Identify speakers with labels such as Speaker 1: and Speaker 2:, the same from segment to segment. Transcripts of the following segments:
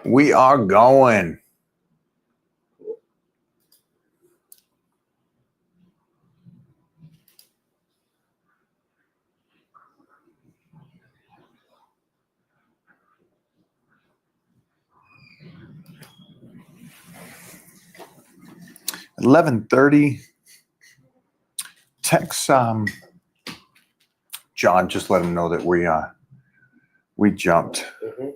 Speaker 1: We are going. At 11:30. Text John. Just let him know that we jumped.
Speaker 2: Mm-hmm.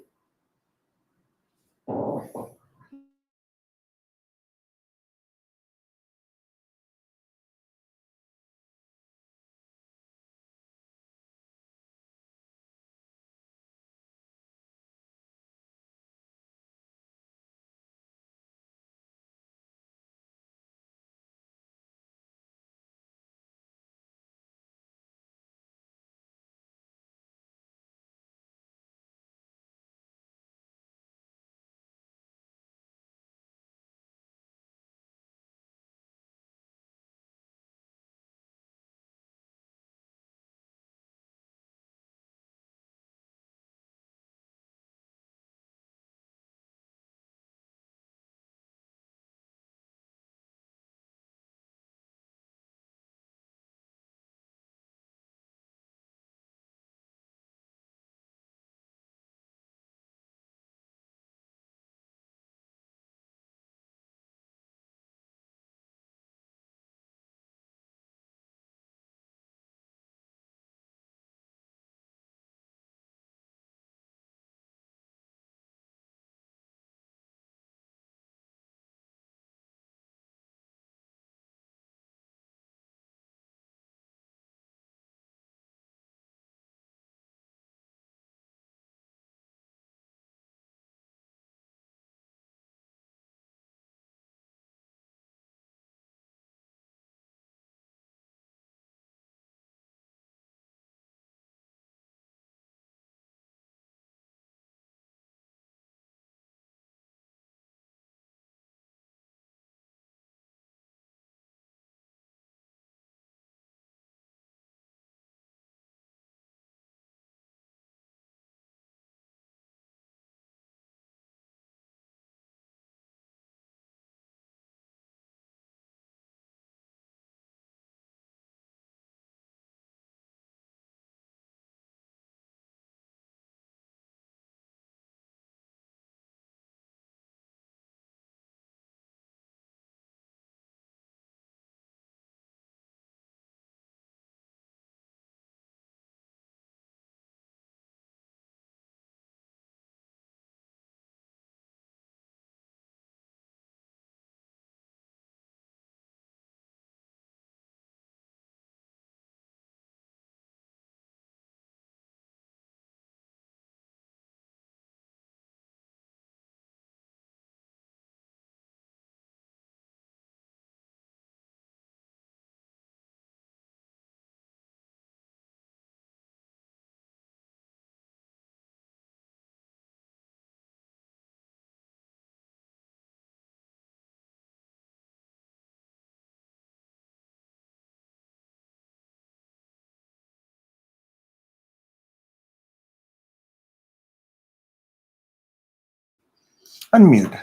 Speaker 1: Unmute.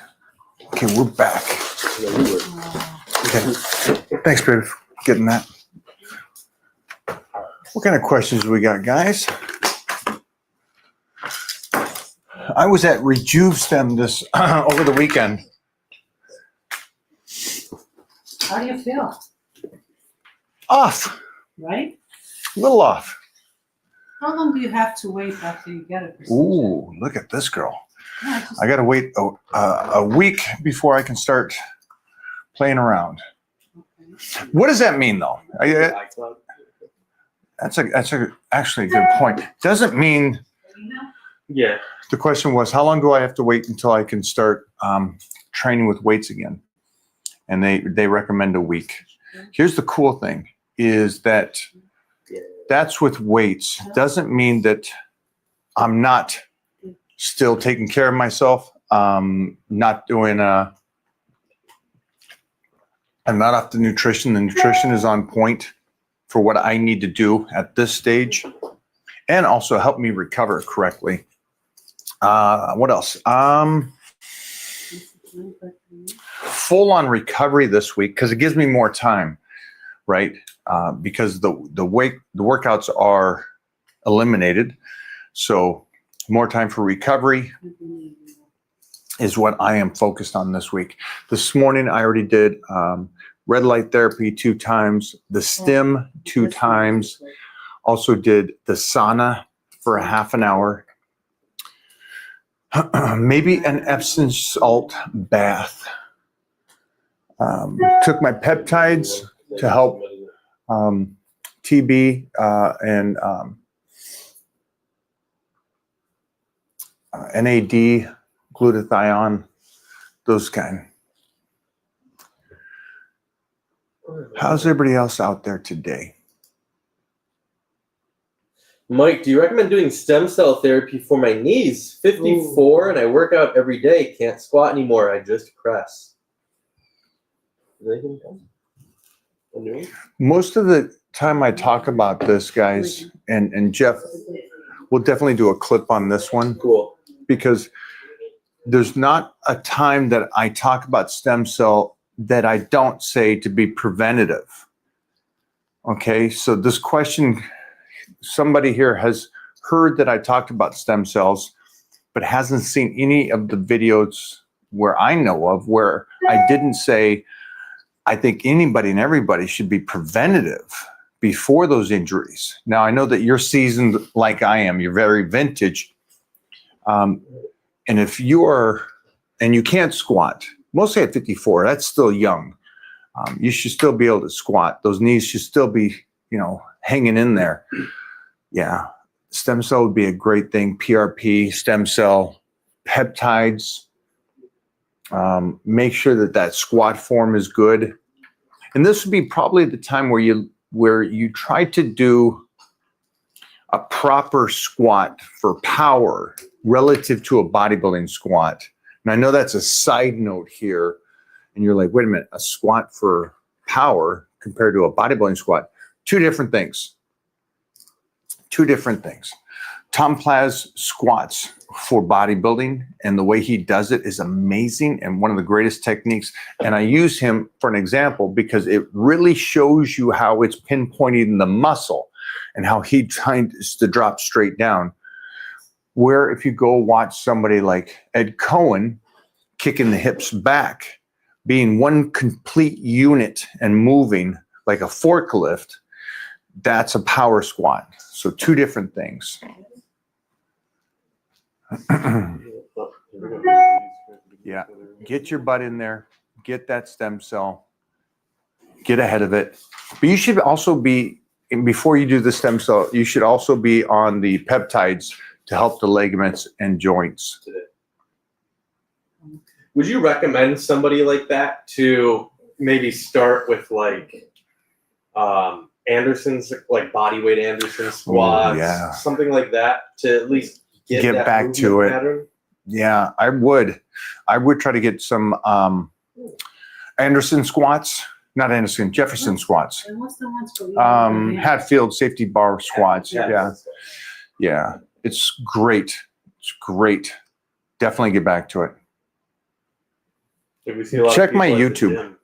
Speaker 1: Okay, we're back.
Speaker 2: Yeah, we were.
Speaker 1: Okay. Thanks, baby, for getting that. What kind of questions we got, guys? I was at RejuveStem this over the weekend.
Speaker 3: How do you feel?
Speaker 1: Off.
Speaker 3: Right?
Speaker 1: A little off.
Speaker 3: How long do you have to wait after you get a procedure?
Speaker 1: Ooh, look at this girl.
Speaker 3: Yeah, just-
Speaker 1: I got to wait a week before I can start playing around.
Speaker 3: okay.
Speaker 1: What does that mean, though?
Speaker 2: iCloud.
Speaker 1: That's actually a good point. Doesn't mean.
Speaker 2: Yeah.
Speaker 1: The question was, how long do I have to wait until I can start training with weights again? And they recommend a week. Here's the cool thing is that that's with weights. Doesn't mean that I'm not still taking care of myself. Not doing I'm not off the nutrition. The nutrition is on point for what I need to do at this stage and also help me recover correctly. What else? full on recovery this week because it gives me more time, right? Because the workouts are eliminated, so more time for recovery is what I am focused on this week. This morning I already did red light therapy 2 times, the stim 2 times, also did the sauna for a half an hour. Maybe an Epsom salt bath. Took my peptides to help TB and NAD, glutathione, those kind. How's everybody else out there today?
Speaker 4: Mike, do you recommend doing stem cell therapy for my knees? 54 and I work out every day. Can't squat anymore. I just press. Is anything else?
Speaker 1: Most of the time I talk about this, guys, and Jeff, we'll definitely do a clip on this one.
Speaker 4: Cool.
Speaker 1: Because there's not a time that I talk about stem cell that I don't say to be preventative. Okay, so this question, somebody here has heard that I talked about stem cells, but hasn't seen any of the videos where I know of where I didn't say, I think anybody and everybody should be preventative before those injuries. Now, I know that you're seasoned like I am, you're very vintage. And if you are, and you can't squat, mostly at 54, that's still young. You should still be able to squat. Those knees should still be, hanging in there. Yeah, stem cell would be a great thing. PRP, stem cell, peptides. Make sure that squat form is good. And this would be probably the time where you try to do a proper squat for power relative to a bodybuilding squat. And I know that's a side note here. And you're like, wait a minute, a squat for power compared to a bodybuilding squat. 2 different things. 2 different things. Tom Plaz squats for bodybuilding, and the way he does it is amazing and one of the greatest techniques. And I use him for an example because it really shows you how it's pinpointing the muscle and how he tries to drop straight down. Where if you go watch somebody like Ed Cohen kicking the hips back, being one complete unit and moving like a forklift, that's a power squat. So 2 different things. Yeah, get your butt in there, get that stem cell, get ahead of it. But you should also be, before you do the stem cell, you should also be on the peptides to help the ligaments and joints.
Speaker 4: Would you recommend somebody like that to maybe start with like Anderson's, like bodyweight Anderson squats,
Speaker 1: yeah.
Speaker 4: Something like that to at least get that
Speaker 1: back to it.
Speaker 4: pattern?
Speaker 1: Yeah, I would try to get some Anderson squats, not Anderson, Jefferson squats.
Speaker 3: And what's the ones for you?
Speaker 1: Hatfield safety bar squats.
Speaker 4: Yeah.
Speaker 1: Yeah. It's great. It's great. Definitely get back to it.
Speaker 4: Like we see a lot of
Speaker 1: Check my
Speaker 4: people at the
Speaker 1: YouTube.
Speaker 4: gym,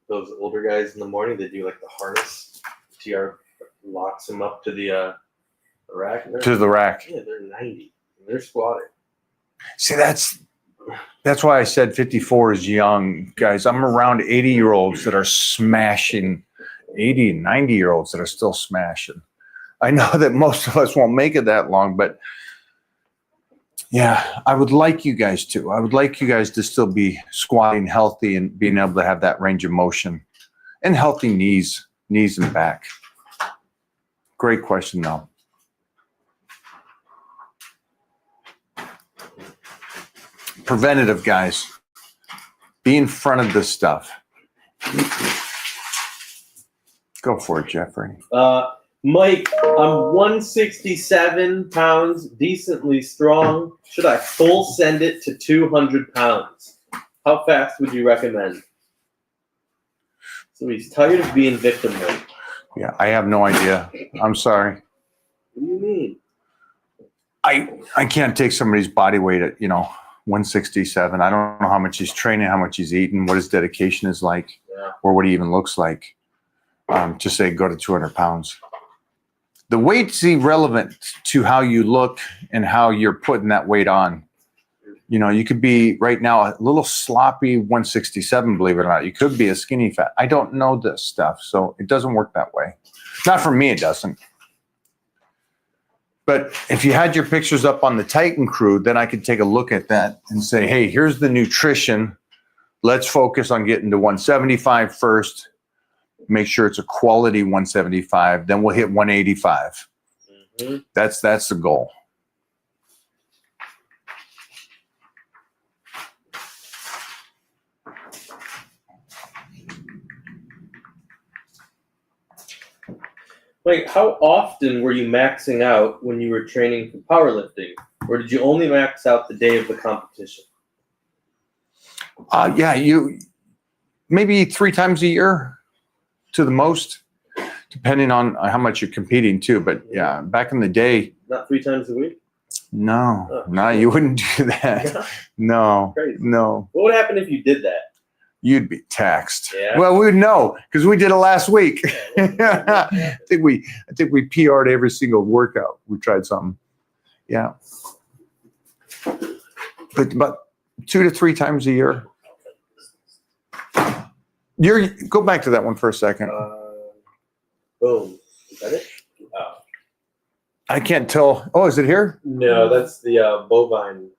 Speaker 4: those older guys in the morning, they do like the harness. TR locks them up to the rack.
Speaker 1: To the rack.
Speaker 4: Yeah, they're 90. And they're squatting.
Speaker 1: See, that's why I said 54 is young, guys. I'm around 80-year-olds that are smashing, 80 and 90-year-olds that are still smashing. I know that most of us won't make it that long, but yeah, I would like you guys to. I would like you guys to still be squatting healthy and being able to have that range of motion and healthy knees and back. Great question, though. Preventative, guys. Be in front of this stuff. Go for it, Jeffrey.
Speaker 4: Mike, I'm 167 pounds, decently strong. Should I full send it to 200 pounds? How fast would you recommend? So he's tired of being victim mode.
Speaker 1: Yeah, I have no idea. I'm sorry.
Speaker 4: What do you mean?
Speaker 1: I can't take somebody's body weight at, 167. I don't know how much he's training, how much he's eating, what his dedication is like,
Speaker 4: Yeah.
Speaker 1: or what he even looks like. To say go to 200 pounds. The weight's irrelevant to how you look and how you're putting that weight on. You know, you could be right now a little sloppy 167, believe it or not. You could be a skinny fat. I don't know this stuff, so it doesn't work that way. Not for me, it doesn't. But if you had your pictures up on the Titan Crew, then I could take a look at that and say, hey, here's the nutrition. Let's focus on getting to 175 first. Make sure it's a quality 175. Then we'll hit 185.
Speaker 4: Mm-hmm.
Speaker 1: That's the goal.
Speaker 4: Wait, how often were you maxing out when you were training for powerlifting? Or did you only max out the day of the competition?
Speaker 1: Yeah, you maybe 3 times a year to the most, depending on how much you're competing too. But yeah, back in the day,
Speaker 4: Not 3 times a week?
Speaker 1: no,
Speaker 4: Oh.
Speaker 1: no, you wouldn't do that. No,
Speaker 4: Crazy.
Speaker 1: no,
Speaker 4: What would happen if you did that?
Speaker 1: you'd be taxed.
Speaker 4: Yeah.
Speaker 1: Well, we would know because we did it last week.
Speaker 4: Yeah.
Speaker 1: I think we PR'd every single workout. We tried something. Yeah. But 2 to 3 times a year. Go back to that one for a second.
Speaker 4: Boom. Is that it? Oh.
Speaker 1: I can't tell. Oh, is it here?
Speaker 4: No, that's the bovine.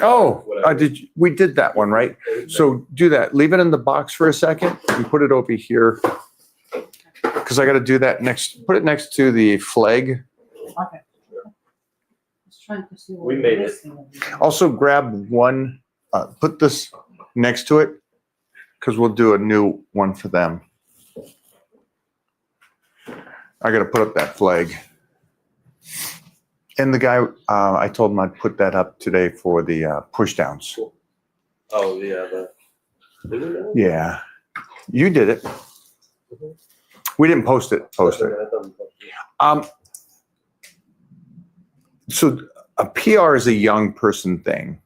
Speaker 1: Oh,
Speaker 4: Whatever.
Speaker 1: we did that one, right? So do that. Leave it in the box for a second and put it over here. Because I got to do that next. Put it next to the flag.
Speaker 3: Okay. Just trying to see what
Speaker 4: We
Speaker 3: we're
Speaker 4: made it.
Speaker 3: missing.
Speaker 1: Also grab one, put this next to it because we'll do a new one for them. I got to put up that flag. And the guy, I told him I'd put that up today for the push downs.
Speaker 4: Oh, yeah. The
Speaker 1: Yeah. You did it. We didn't post it. So a PR is a young person thing.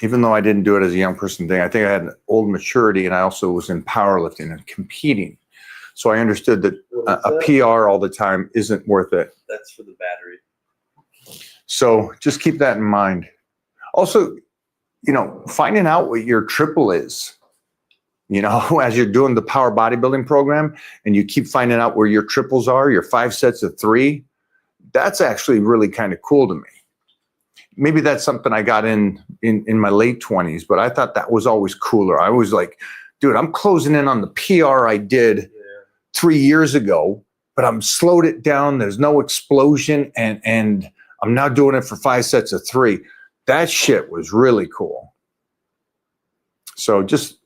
Speaker 1: Even though I didn't do it as a young person thing, I think I had an old maturity and I also was in powerlifting and competing. So I understood that a PR all the time isn't worth it.
Speaker 4: That's for the battery.
Speaker 1: So just keep that in mind. Also, finding out what your triple is, as you're doing the power bodybuilding program and you keep finding out where your triples are, your 5 sets of 3, that's actually really kind of cool to me. Maybe that's something I got in my late 20s, but I thought that was always cooler. I was like, dude, I'm closing in on the PR I did 3 years ago, but I'm slowed it down. There's no explosion and I'm now doing it for 5 sets of 3. That shit was really cool. So just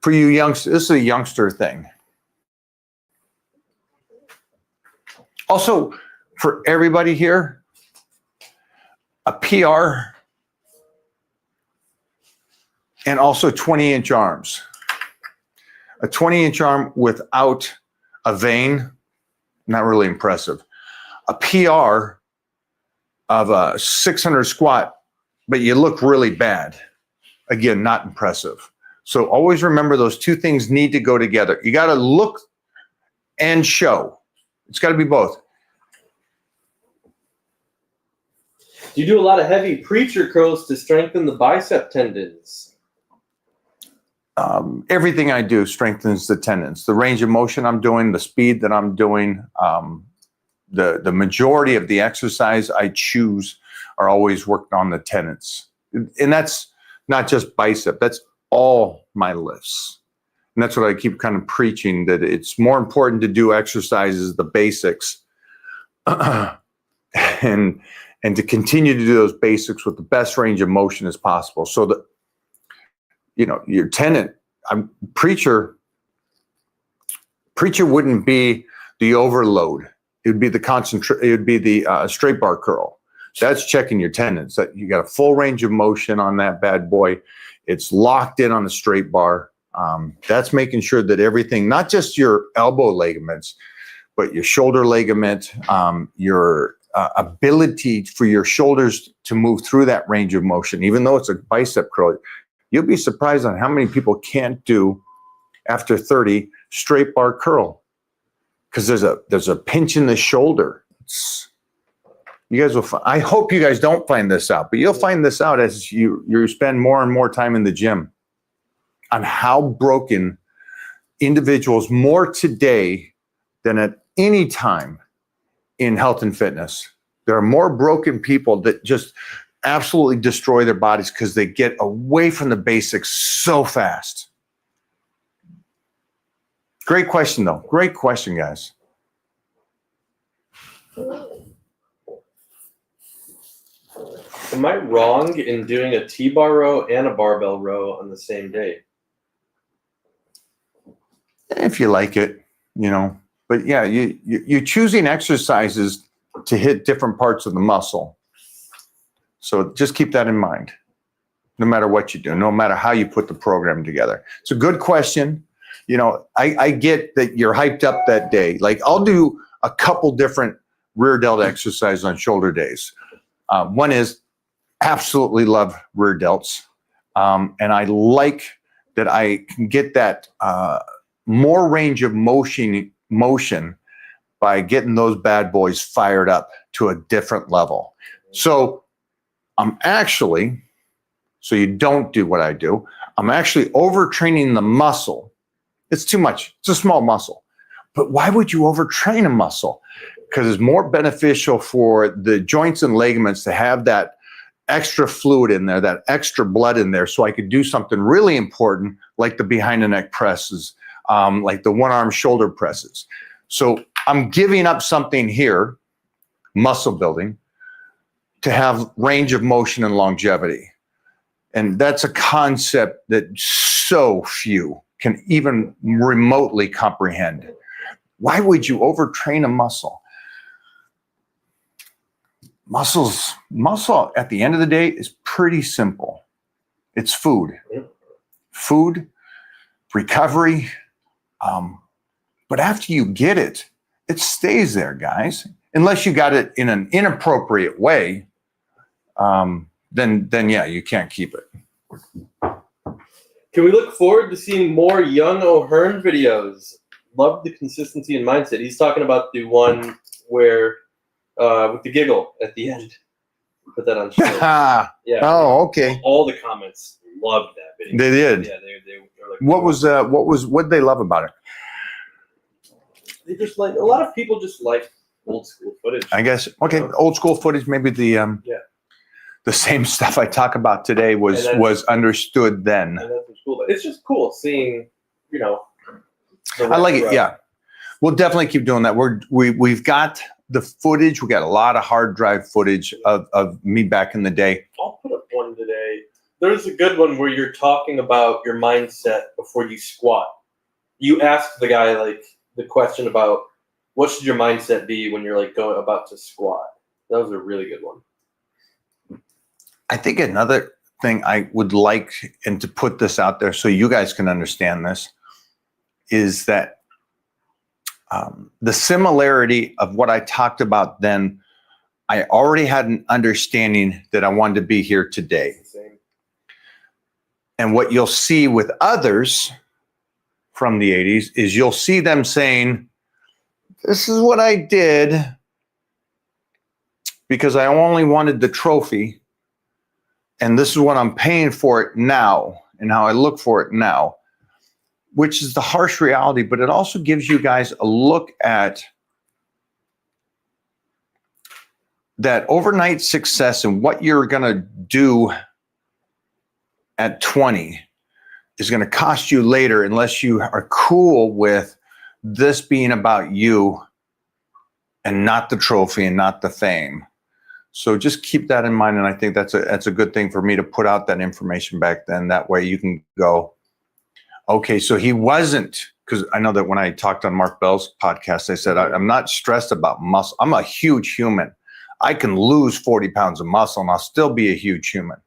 Speaker 1: for you youngsters, this is a youngster thing. Also, for everybody here, a PR and also 20-inch arms. A 20-inch arm without a vein, not really impressive. A PR of a 600 squat, but you look really bad. Again, not impressive. So always remember those 2 things need to go together. You got to look and show. It's got to be both.
Speaker 4: Do you do a lot of heavy preacher curls to strengthen the bicep tendons?
Speaker 1: Everything I do strengthens the tendons. The range of motion I'm doing, the speed that I'm doing, the majority of the exercise I choose are always worked on the tendons. And that's not just bicep, that's all my lifts. And that's what I keep kind of preaching, that it's more important to do exercises, the basics, and to continue to do those basics with the best range of motion as possible. So that, your tendon, preacher wouldn't be the overload. It would be the straight bar curl. That's checking your tendons. That you got a full range of motion on that bad boy. It's locked in on the straight bar. That's making sure that everything, not just your elbow ligaments, but your shoulder ligament, your ability for your shoulders to move through that range of motion, even though it's a bicep curl. You'll be surprised on how many people can't do after 30 straight bar curl because there's a pinch in the shoulder. You guys will. I hope you guys don't find this out, but you'll find this out as you spend more and more time in the gym on how broken individuals more today than at any time in health and fitness. There are more broken people that just absolutely destroy their bodies because they get away from the basics so fast. Great question, though. Great question, guys.
Speaker 4: Am I wrong in doing a T-bar row and a barbell row on the same day?
Speaker 1: If you like it, But yeah, you're choosing exercises to hit different parts of the muscle. So just keep that in mind, no matter what you do, no matter how you put the program together. It's a good question. I get that you're hyped up that day. Like I'll do a couple different rear delt exercises on shoulder days. One is absolutely love rear delts. And I like that I can get that more range of motion by getting those bad boys fired up to a different level. So I'm actually, so you don't do what I do, I'm actually overtraining the muscle. It's too much. It's a small muscle. But why would you overtrain a muscle? Because it's more beneficial for the joints and ligaments to have that extra fluid in there, that extra blood in there, so I could do something really important like the behind the neck presses, like the one arm shoulder presses. So I'm giving up something here, muscle building, to have range of motion and longevity. And that's a concept that so few can even remotely comprehend. Why would you overtrain a muscle? Muscle at the end of the day is pretty simple. It's food. Food, recovery. But after you get it, it stays there, guys. Unless you got it in an inappropriate way, then yeah, you can't keep it.
Speaker 4: Can we look forward to seeing more young O'Hearn videos? Love the consistency and mindset. He's talking about the one where with the giggle at the end. Put that on show. Yeah.
Speaker 1: Oh, okay.
Speaker 4: All the comments loved that video.
Speaker 1: They did.
Speaker 4: Yeah, they were like,
Speaker 1: what did they love about it?
Speaker 4: They just like, a lot of people just like old school footage.
Speaker 1: I guess, okay, old school footage, maybe the same stuff I talk about today was understood then.
Speaker 4: And that's what's cool. But it's just cool seeing,
Speaker 1: I like it, yeah. We'll definitely keep doing that. We've got the footage. We got a lot of hard drive footage of me back in the day.
Speaker 4: I'll put up one today. There's a good one where you're talking about your mindset before you squat. You ask the guy like the question about what should your mindset be when you're like about to squat. That was a really good one.
Speaker 1: I think another thing I would like, and to put this out there so you guys can understand this, is that the similarity of what I talked about then, I already had an understanding that I wanted to be here today.
Speaker 4: Same.
Speaker 1: And what you'll see with others from the 80s is you'll see them saying, this is what I did because I only wanted the trophy. And this is what I'm paying for it now and how I look for it now, which is the harsh reality, but it also gives you guys a look at that overnight success and what you're going to do at 20 is going to cost you later unless you are cool with this being about you and not the trophy and not the fame. So just keep that in mind, and I think that's a good thing for me to put out that information back then. That way you can go, okay, so he wasn't, because I know that when I talked on Mark Bell's podcast, I said, I'm not stressed about muscle. I'm a huge human. I can lose 40 pounds of muscle and I'll still be a huge human.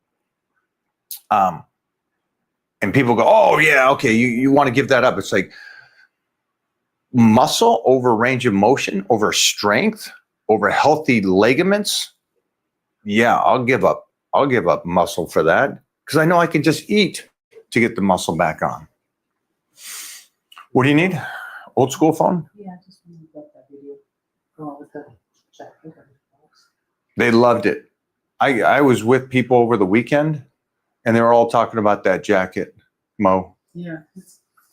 Speaker 1: And people go, oh yeah, okay, you want to give that up. It's like muscle over range of motion, over strength. over healthy ligaments, yeah, I'll give up muscle for that because I know I can just eat to get the muscle back on. What do you need? Old school phone?
Speaker 3: Yeah, I just want to get that video. Go with the jacket.
Speaker 1: They loved it. I was with people over the weekend and they were all talking about that jacket, Mo.
Speaker 3: Yeah.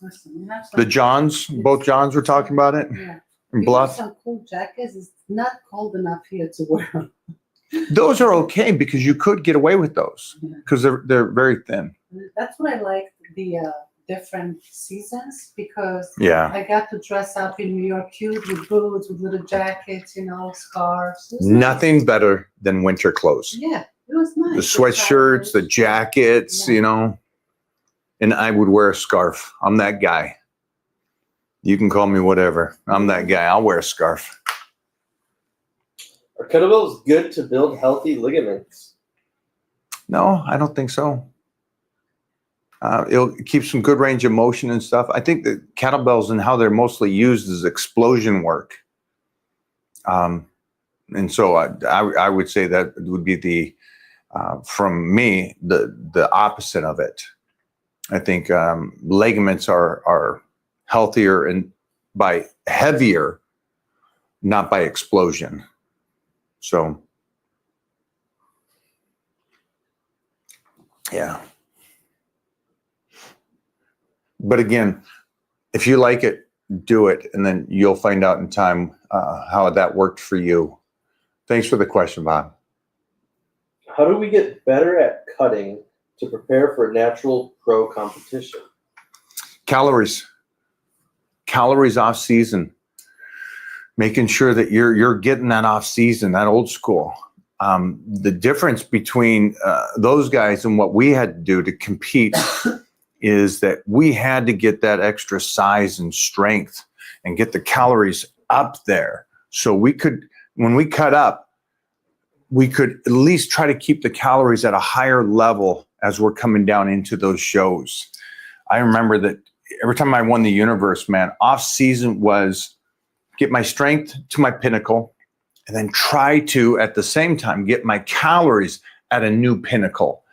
Speaker 3: Listen, you have
Speaker 1: The
Speaker 3: some-
Speaker 1: Johns, both Johns were talking about it.
Speaker 3: Yeah.
Speaker 1: And
Speaker 3: You have
Speaker 1: Bluff.
Speaker 3: some cool jackets. It's not cold enough here to wear them.
Speaker 1: Those are okay because you could get away with those because they're very thin.
Speaker 3: That's what I like, the different seasons, because
Speaker 1: Yeah.
Speaker 3: I got to dress up in New York cute with boots, with little jackets, scarves. It was
Speaker 1: Nothing
Speaker 3: nice.
Speaker 1: better than winter clothes.
Speaker 3: Yeah, it was nice.
Speaker 1: The sweatshirts, the jackets,
Speaker 3: Yeah.
Speaker 1: and I would wear a scarf. I'm that guy. You can call me whatever. I'm that guy. I'll wear a scarf.
Speaker 4: Are kettlebells good to build healthy ligaments?
Speaker 1: No, I don't think so. It'll keep some good range of motion and stuff. I think the kettlebells and how they're mostly used is explosion work. And so I would say that would be the, from me, the opposite of it. I think ligaments are healthier and by heavier, not by explosion. So, yeah. But again, if you like it, do it, and then you'll find out in time how that worked for you. Thanks for the question, Bob.
Speaker 4: How do we get better at cutting to prepare for a natural pro competition?
Speaker 1: Calories off season. Making sure that you're getting that off season, that old school. The difference between those guys and what we had to do to compete is that we had to get that extra size and strength and get the calories up there. So we could, when we cut up, we could at least try to keep the calories at a higher level as we're coming down into those shows. I remember that every time I won the universe, man, off season was get my strength to my pinnacle and then try to, at the same time, get my calories at a new pinnacle.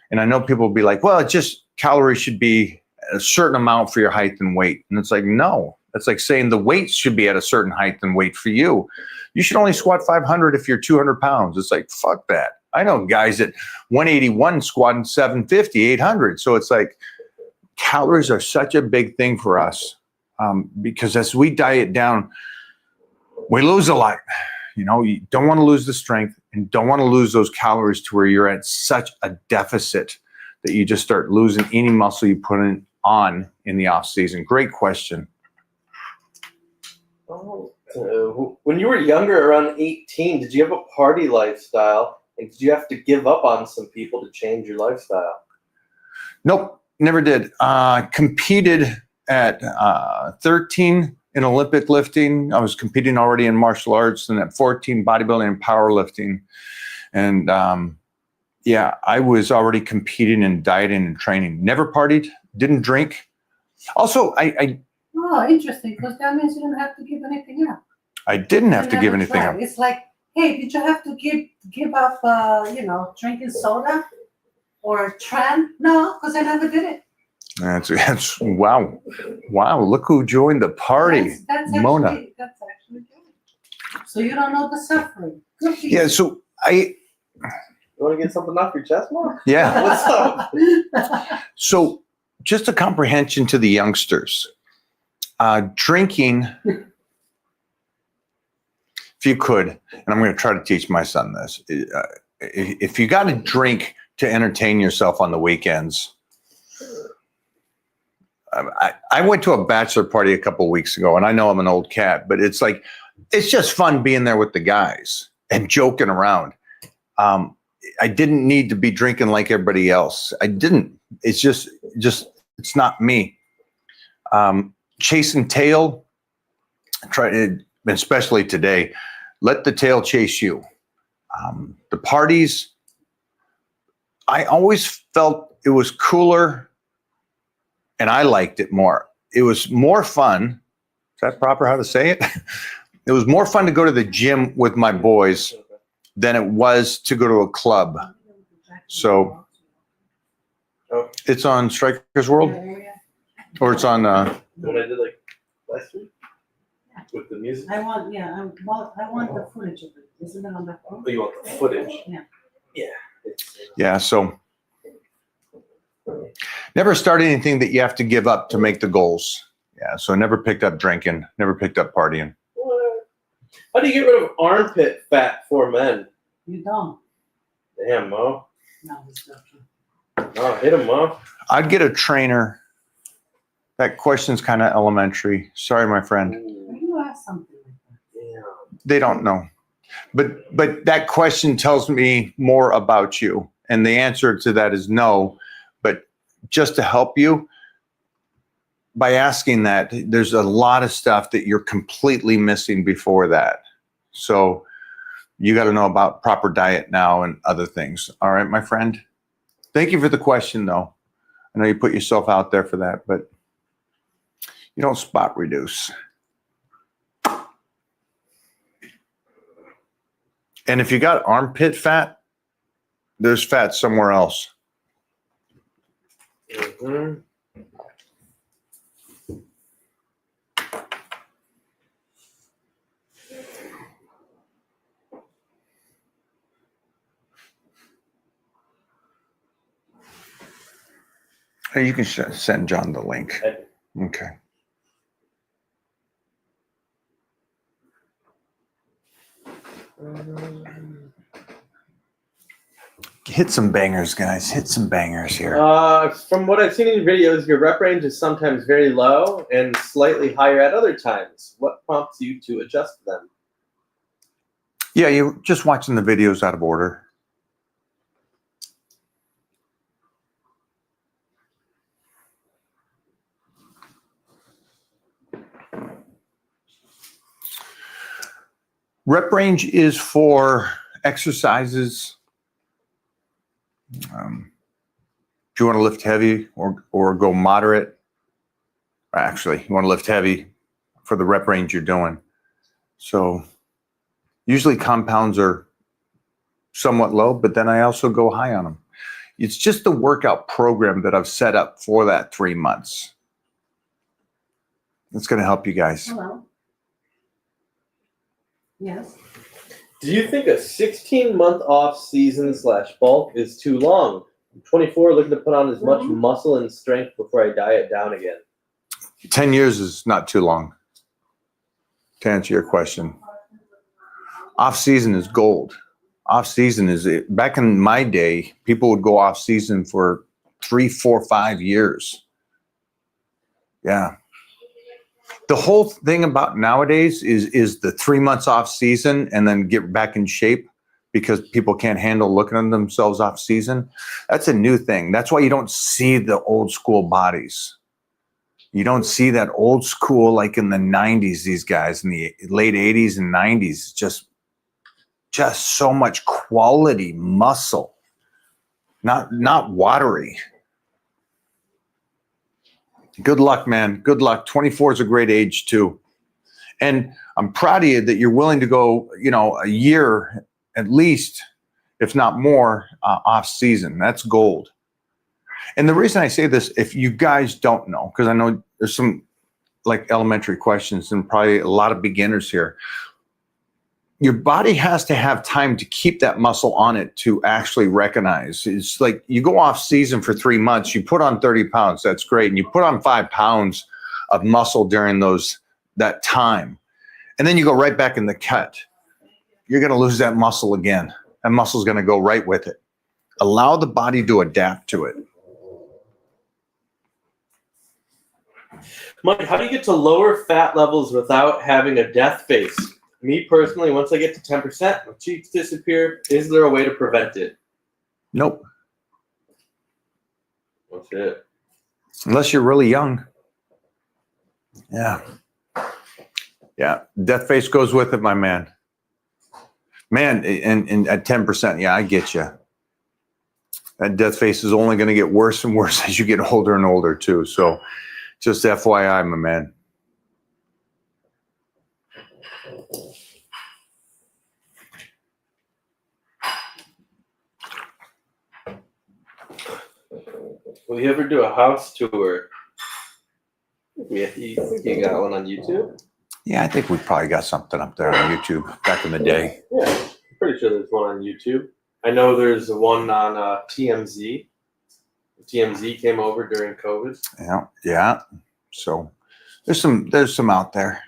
Speaker 1: And I know people will be like, well, it just calories should be a certain amount for your height and weight. And it's like, no, that's like saying the weights should be at a certain height and weight for you. You should only squat 500 if you're 200 pounds. It's like, fuck that. I know guys at 181 squatting 750, 800. So it's like calories are such a big thing for us because as we diet down, we lose a lot. You don't want to lose the strength and don't want to lose those calories to where you're at such a deficit that you just start losing any muscle you put on in the off season. Great question.
Speaker 4: When you were younger, around 18, did you have a party lifestyle? And did you have to give up on some people to change your lifestyle?
Speaker 1: Nope, never did. Competed at 13 in Olympic lifting. I was competing already in martial arts, and at 14, bodybuilding and powerlifting. And yeah, I was already competing in dieting and training. Never partied, didn't drink. Also,
Speaker 3: Oh, interesting, because that means you don't have to give anything up.
Speaker 1: I didn't have
Speaker 3: You
Speaker 1: to give
Speaker 3: never
Speaker 1: anything
Speaker 3: tried.
Speaker 1: up.
Speaker 3: It's like, hey, did you have to give up, drinking soda or tran? No, because I never did it.
Speaker 1: That's wow. Look who joined the party.
Speaker 3: That's
Speaker 1: Mona.
Speaker 3: That's actually good. So you don't know the suffering. Good for
Speaker 1: Yeah,
Speaker 3: you.
Speaker 1: so
Speaker 4: You want to get something off your chest, Mark?
Speaker 1: yeah.
Speaker 4: What's up?
Speaker 1: So just a comprehension to the youngsters. Drinking, if you could, and I'm going to try to teach my son this, if you got to drink to entertain yourself on the weekends. I went to a bachelor party a couple of weeks ago, and I know I'm an old cat, but it's like, it's just fun being there with the guys and joking around. I didn't need to be drinking like everybody else. I didn't. It's just it's not me. Chasing tail, try to, especially today, let the tail chase you. The parties, I always felt it was cooler and I liked it more. It was more fun. Is that proper how to say it? It was more fun to go to the gym with my boys than it was to go to a club. So it's on Strikers World, or it's on.
Speaker 4: What I did like last week with the music.
Speaker 3: I want the footage of it. Isn't it on that phone?
Speaker 4: Oh, you want the footage?
Speaker 3: Yeah.
Speaker 4: Yeah. It's,
Speaker 1: Yeah. So never start anything that you have to give up to make the goals. Yeah. So never picked up drinking. Never picked up partying.
Speaker 4: what? How do you get rid of armpit fat for men?
Speaker 3: You don't.
Speaker 4: Damn, Mo.
Speaker 3: No, it's not true.
Speaker 4: Oh, hit him, Mo.
Speaker 1: I'd get a trainer. That question's kind of elementary. Sorry, my friend.
Speaker 3: When you ask something like that.
Speaker 4: Damn.
Speaker 1: They don't know. But that question tells me more about you. And the answer to that is no. But just to help you, by asking that, there's a lot of stuff that you're completely missing before that. So you got to know about proper diet now and other things. All right, my friend? Thank you for the question, though. I know you put yourself out there for that, but you don't spot reduce. And if you got armpit fat, there's fat somewhere else.
Speaker 4: Mm-hmm.
Speaker 1: Hey, you can send John the link. Okay. Hit some bangers, guys. Hit some bangers here.
Speaker 4: From what I've seen in your videos, your rep range is sometimes very low and slightly higher at other times. What prompts you to adjust them?
Speaker 1: Yeah, you're just watching the videos out of order. Rep range is for exercises. If you want to lift heavy or go moderate, actually, you want to lift heavy for the rep range you're doing. So usually compounds are somewhat low, but then I also go high on them. It's just the workout program that I've set up for that 3 months. It's going to help you guys.
Speaker 3: Hello. Yes.
Speaker 4: Do you think a 16-month off season / bulk is too long? I'm 24, looking to put on as much muscle and strength before I diet down again.
Speaker 1: 10 years is not too long, to answer your question. Off season is gold. Off season is, back in my day, people would go off season for 3, 4, 5 years. Yeah. The whole thing about nowadays is the 3 months off season and then get back in shape because people can't handle looking at themselves off season. That's a new thing. That's why you don't see the old school bodies. You don't see that old school, like in the 90s, these guys in the late 80s and 90s, just so much quality muscle, not watery. Good luck, man. Good luck. 24 is a great age too. And I'm proud of you that you're willing to go, a year at least, if not more, off season. That's gold. And the reason I say this, if you guys don't know, because I know there's some like elementary questions and probably a lot of beginners here. Your body has to have time to keep that muscle on it to actually recognize. It's like you go off season for 3 months, you put on 30 pounds, that's great. And you put on 5 pounds of muscle during that time. And then you go right back in the cut. You're going to lose that muscle again. That muscle's going to go right with it. Allow the body to adapt to it.
Speaker 4: Mike, how do you get to lower fat levels without having a death face? Me personally, once I get to 10%, my cheeks disappear. Is there a way to prevent it?
Speaker 1: Nope.
Speaker 4: That's it.
Speaker 1: Unless you're really young. Yeah. Yeah. Death face goes with it, my man. Man, and at 10%, yeah, I get you. That death face is only going to get worse and worse as you get older and older, too. So just FYI, my man.
Speaker 4: Will you ever do a house tour? Yeah, you think you got one on YouTube?
Speaker 1: Yeah, I think we probably got something up there on YouTube back in the day.
Speaker 4: Yeah, I'm pretty sure there's one on YouTube. I know there's one on TMZ. TMZ came over during COVID.
Speaker 1: Yeah. So there's some out there.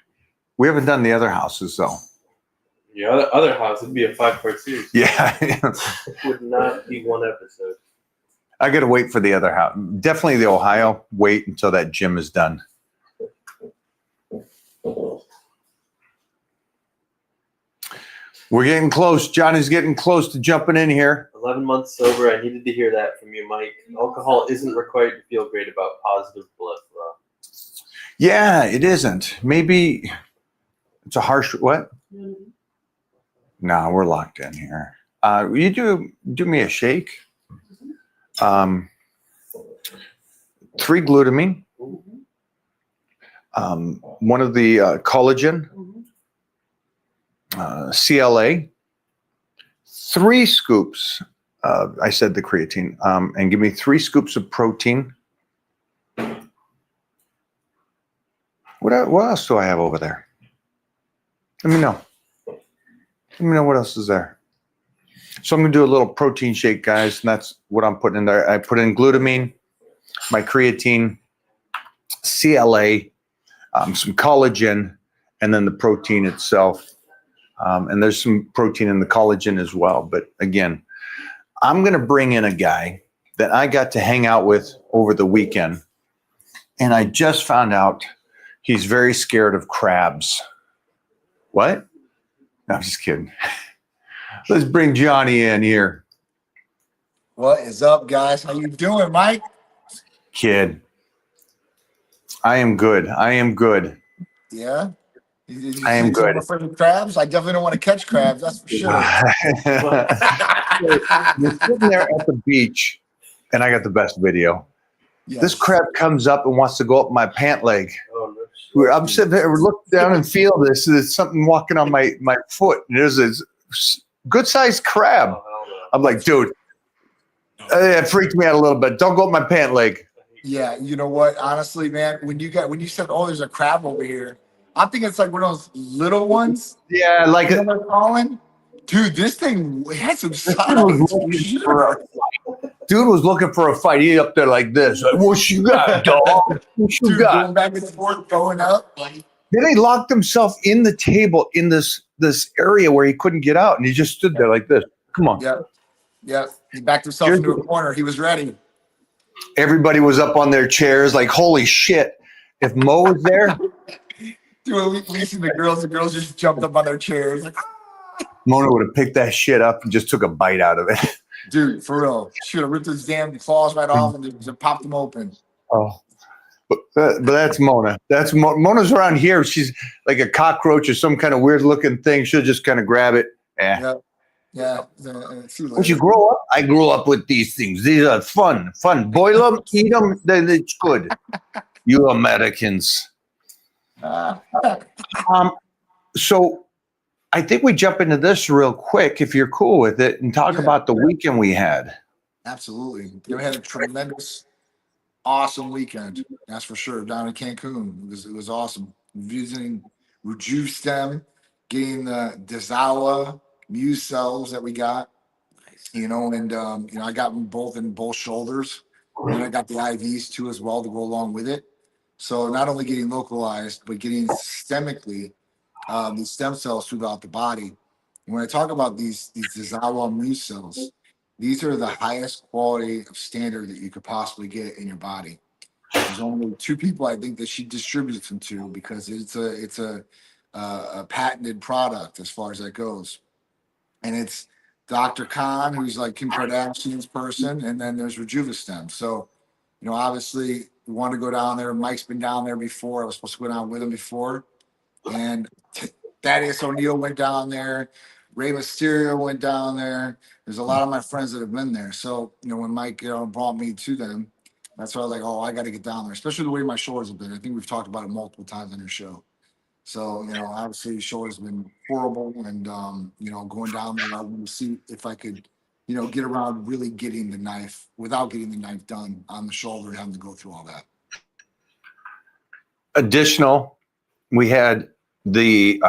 Speaker 1: We haven't done the other houses though.
Speaker 4: The other house would be a 5-part series.
Speaker 1: Yeah.
Speaker 4: It would not be one episode.
Speaker 1: I got to wait for the other house. Definitely the Ohio. Wait until that gym is done. We're getting close. Johnny's getting close to jumping in here.
Speaker 4: 11 months sober. I needed to hear that from you, Mike. Alcohol isn't required to feel great about positive blood flow.
Speaker 1: Yeah, it isn't. Maybe it's a harsh what? No, we're locked in here. Will you do me a shake? 3 glutamine. One of the collagen. CLA. 3 scoops. I said the creatine. And give me 3 scoops of protein. What else do I have over there? Let me know. Let me know what else is there. So I'm going to do a little protein shake, guys, and that's what I'm putting in there. I put in glutamine, my creatine, CLA, some collagen, and then the protein itself. And there's some protein in the collagen as well. But again, I'm going to bring in a guy that I got to hang out with over the weekend, and I just found out he's very scared of crabs. What? No, I'm just kidding. Let's bring Johnny in here.
Speaker 5: What is up, guys? How you doing, Mike?
Speaker 1: Kid. I am good. I am good.
Speaker 5: Yeah?
Speaker 1: I am good.
Speaker 5: Afraid of crabs? I definitely don't want to catch crabs, that's for sure.
Speaker 1: We're sitting there at the beach, and I got the best video.
Speaker 5: Yes.
Speaker 1: This crab comes up and wants to go up my pant leg.
Speaker 4: Oh, no.
Speaker 1: I'm sitting there, look down and feel this. There's something walking on my foot. And there's a good-sized crab.
Speaker 4: Oh, hell no.
Speaker 1: I'm like, dude, it freaked me out a little bit. Don't go up my pant leg.
Speaker 5: Yeah, you know what? Honestly, man, when you said, "Oh, there's a crab over here," I'm thinking it's like one of those little ones.
Speaker 1: Yeah, like
Speaker 5: You know what they're calling? Dude, this thing had some size.
Speaker 1: Dude was looking for a fight. He up there like this. Like, what you got, dog? What you
Speaker 5: Dude,
Speaker 1: got?
Speaker 5: going back and forth, going up. Like,
Speaker 1: Then he locked himself in the table in this area where he couldn't get out, and he just stood there like this. Come on.
Speaker 5: yeah. He backed himself into a corner. He was ready.
Speaker 1: Everybody was up on their chairs like, holy shit. If Mo was there,
Speaker 5: Dude, at least the girls just jumped up on their chairs. Like,
Speaker 1: Mona would have picked that shit up and just took a bite out of it.
Speaker 5: dude, for real. Should have ripped his damn claws right off and just popped them open.
Speaker 1: Oh, but that's Mona. Mona's around here. She's like a cockroach or some kind of weird looking thing. She'll just kind of grab it.
Speaker 5: Yeah. See you
Speaker 1: Once you
Speaker 5: later.
Speaker 1: grow up, I grew up with these things. These are fun. Boil them, eat them, then it's good. You Americans. So I think we jump into this real quick, if you're cool with it, and talk
Speaker 5: Yeah.
Speaker 1: about the weekend we had.
Speaker 5: Absolutely. We had a tremendous, awesome weekend. That's for sure. Down in Cancun. It was awesome. Visiting RejuveStem, getting the Dezawa Muse cells that we got. And I got them both in both shoulders. And I got the IVs too as well to go along with it. So not only getting localized, but getting systemically these stem cells throughout the body. And when I talk about these Dezawa Muse cells, these are the highest quality of standard that you could possibly get in your body. There's only 2 people I think that she distributes them to because it's a patented product as far as that goes. And it's Dr. Khan, who's like Kim Kardashian's person, and then there's RejuveStem. So, obviously we want to go down there. Mike's been down there before. I was supposed to go down with him before. And Thaddeus O'Neal went down there. Rey Mysterio went down there. There's a lot of my friends that have been there. So, when Mike brought me to them, that's why I was like, oh, I got to get down there, especially the way my shoulders have been. I think we've talked about it multiple times on your show. So, obviously, shoulders have been horrible. And, going down there, I wanted to see if I could, get around really getting the knife without getting the knife done on the shoulder and having to go through all that.
Speaker 1: Additional, we had the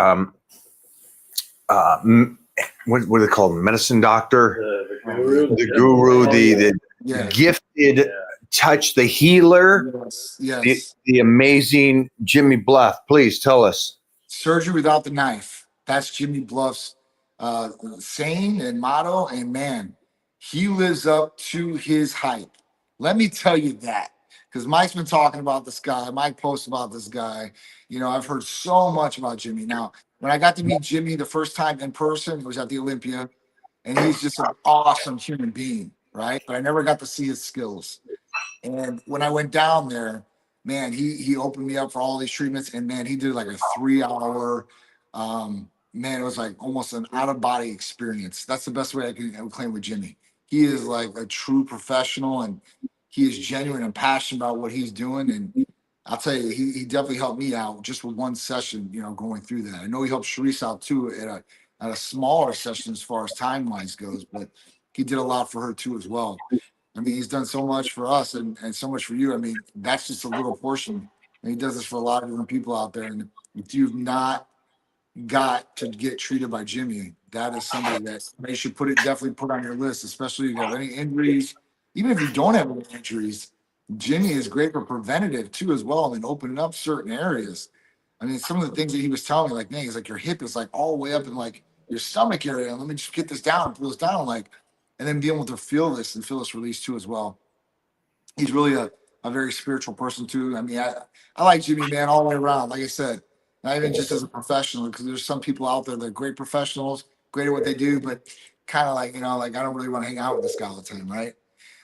Speaker 1: what do they call them? Medicine doctor,
Speaker 2: The guru.
Speaker 1: the guru, the
Speaker 5: Yeah.
Speaker 1: gifted
Speaker 2: Yeah.
Speaker 1: touch, the healer,
Speaker 5: Yes.
Speaker 1: the amazing Jimmy Bluff. Please tell us.
Speaker 5: Surgery without the knife. That's Jimmy Bluff's saying and motto. And man, he lives up to his hype. Let me tell you that. Because Mike's been talking about this guy. Mike posts about this guy. I've heard so much about Jimmy. Now, when I got to meet Jimmy the first time in person, it was at the Olympia. And he's just an awesome human being, right? But I never got to see his skills. And when I went down there, man, he opened me up for all these treatments. And man, he did like a 3-hour, man, it was like almost an out-of-body experience. That's the best way I would claim with Jimmy. He is like a true professional, and he is genuine and passionate about what he's doing. And I'll tell you, he definitely helped me out just with one session, going through that. I know he helped Sharice out too at a smaller session as far as time-wise goes, but he did a lot for her too as well. I mean, he's done so much for us and so much for you. I mean, that's just a little portion. And he does this for a lot of different people out there. And if you've not got to get treated by Jimmy, that is somebody that you should definitely put on your list, especially if you have any injuries. Even if you don't have any injuries, Jimmy is great for preventative too as well, and opening up certain areas. I mean, some of the things that he was telling me, like, man, he's like, your hip is like all the way up in like your stomach area. And let me just get this down, pull this down, and then be able to feel this release too as well. He's really a very spiritual person too. I mean, I like Jimmy, man, all the way around. Like I said, not even just as a professional, because there's some people out there that are great professionals, great at what they do, but kind of like, I don't really want to hang out with this guy all the time, right?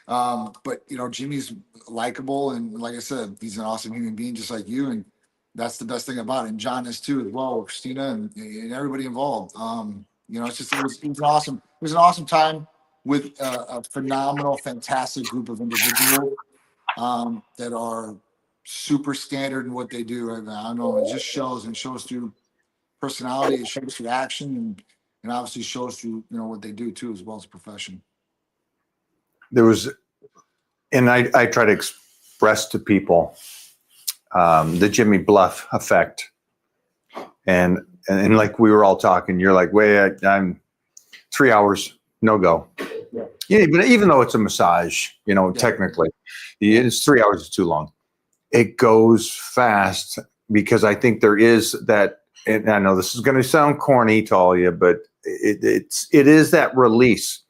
Speaker 5: But Jimmy's likable, and like I said, he's an awesome human being just like you, and that's the best thing about it. And John is too as well, Christina and everybody involved. It's just it was an awesome time with a phenomenal, fantastic group of individuals that are super standard in what they do. I don't know, it just shows through personality, it shows through action, and obviously shows through what they do too, as well as profession.
Speaker 1: There was, and I try to express to people the Jimmy Bluff effect, and like we were all talking, you're like, wait, I'm 3 hours, no go. Yeah, but even though it's a massage, technically, it's 3 hours is too long. It goes fast because I think there is that, and I know this is going to sound corny to all you, but it is that release.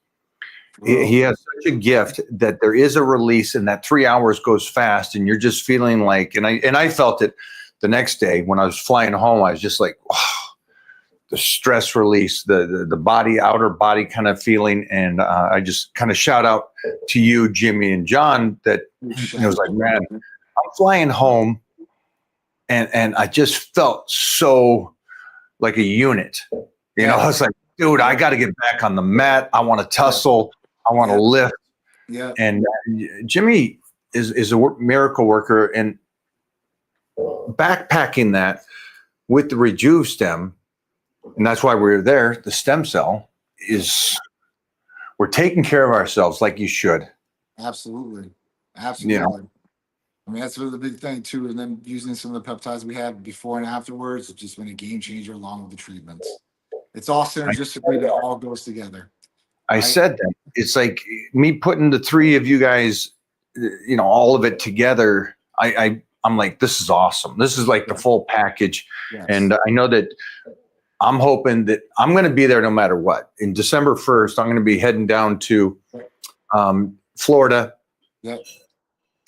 Speaker 1: He has such a gift that there is a release, and that 3 hours goes fast, and you're just feeling like, and I felt it the next day when I was flying home. I was just like, oh, the stress release, the body, outer body kind of feeling. And I just kind of shout out to you, Jimmy and John, that it was like, man, I'm flying home, and I just felt so like a unit. I was like, dude, I got to get back on the mat. I want to tussle. I want to lift.
Speaker 5: Yeah.
Speaker 1: And Jimmy is a miracle worker, and backpacking that with the RejuStem, and that's why we're there. The stem cell we're taking care of ourselves like you should.
Speaker 5: Absolutely. I mean, that's really the big thing too. And then using some of the peptides we have before and afterwards, it's just been a game changer along with the treatments. It's all synergistically, it all goes together.
Speaker 1: I said that. It's like me putting the three of you guys, all of it together. I'm like, this is awesome. This is like the full package.
Speaker 5: Yes.
Speaker 1: And I know that I'm hoping that I'm going to be there no matter what. In December 1st, I'm going to be heading down to Florida.
Speaker 5: Yep.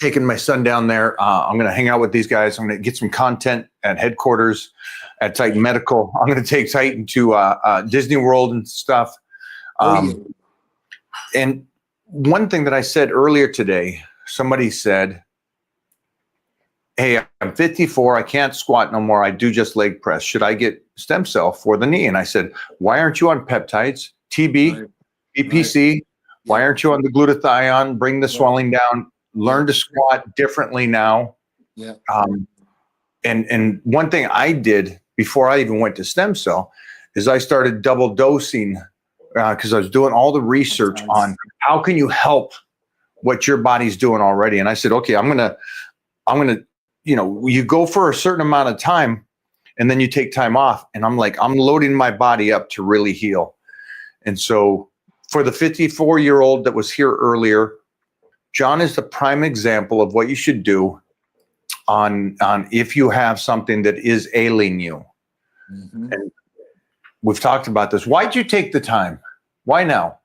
Speaker 1: Taking my son down there. I'm going to hang out with these guys. I'm going to get some content at headquarters at Titan Medical. I'm going to take Titan to Disney World and stuff. And one thing that I said earlier today, somebody said, hey, I'm 54. I can't squat no more. I do just leg press. Should I get stem cell for the knee? And I said, why aren't you on peptides, TB, BPC? Right. Why aren't you on the glutathione? Bring the swelling down. Learn to squat differently now.
Speaker 5: Yeah.
Speaker 1: And one thing I did before I even went to stem cell is I started double dosing because I was doing all the research on how can you help what your body's doing already. And I said, okay, I'm gonna, you go for a certain amount of time and then you take time off. And I'm like, I'm loading my body up to really heal. And so for the 54-year-old that was here earlier, John is the prime example of what you should do on if you have something that is ailing you.
Speaker 5: Mhm.
Speaker 1: And we've talked about this. Why'd you take the time? Why now?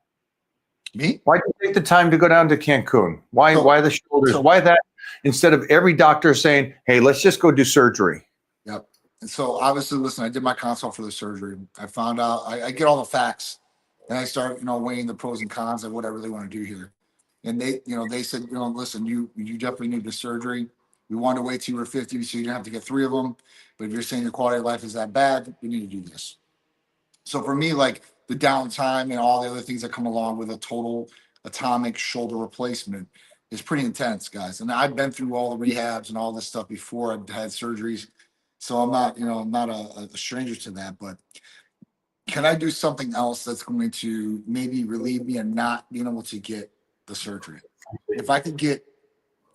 Speaker 5: Me?
Speaker 1: Why'd you take the time to go down to Cancun? Why the shoulders? Why that? Instead of every doctor saying, hey, let's just go do surgery.
Speaker 5: Yep. And so obviously, listen, I did my consult for the surgery. I found out, I get all the facts, and I start, weighing the pros and cons of what I really want to do here. And they said, listen, you definitely need the surgery. We want to wait till you were 50 so you didn't have to get 3 of them. But if you're saying your quality of life is that bad, you need to do this. So for me, like the downtime and all the other things that come along with a total atomic shoulder replacement is pretty intense, guys. And I've been through all the rehabs and all this stuff before. I've had surgeries. So I'm not, I'm not a stranger to that. But can I do something else that's going to maybe relieve me and not being able to get the surgery? If I could get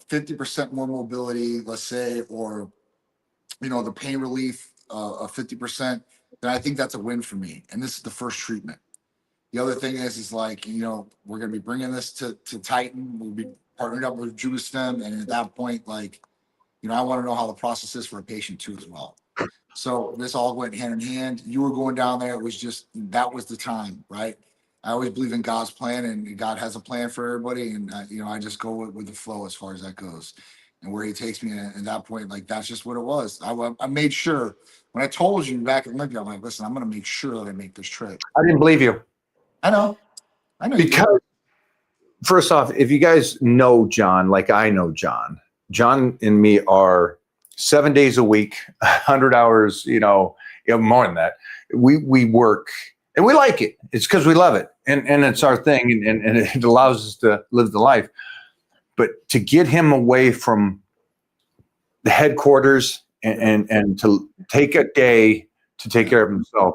Speaker 5: 50% more mobility, let's say, or the pain relief of 50%, then I think that's a win for me. And this is the first treatment. The other thing is like, we're going to be bringing this to Titan. We'll be partnered up with JuiceStem. And at that point, like, I want to know how the process is for a patient too as well. So this all went hand in hand. You were going down there. It was just, that was the time, right? I always believe in God's plan, and God has a plan for everybody. And, I just go with the flow as far as that goes. And where he takes me at that point, like, that's just what it was. I made sure, when I told you back in Olympia, I'm like, listen, I'm going to make sure that I make this trip.
Speaker 1: I didn't believe you.
Speaker 5: I know. you
Speaker 1: Because first off, if you guys know John, like I know John and me are 7 days a week, 100 hours, more than that. We work and we like it. It's because we love it. And it's our thing, and it allows us to live the life. But to get him away from the headquarters and to take a day to take care of himself,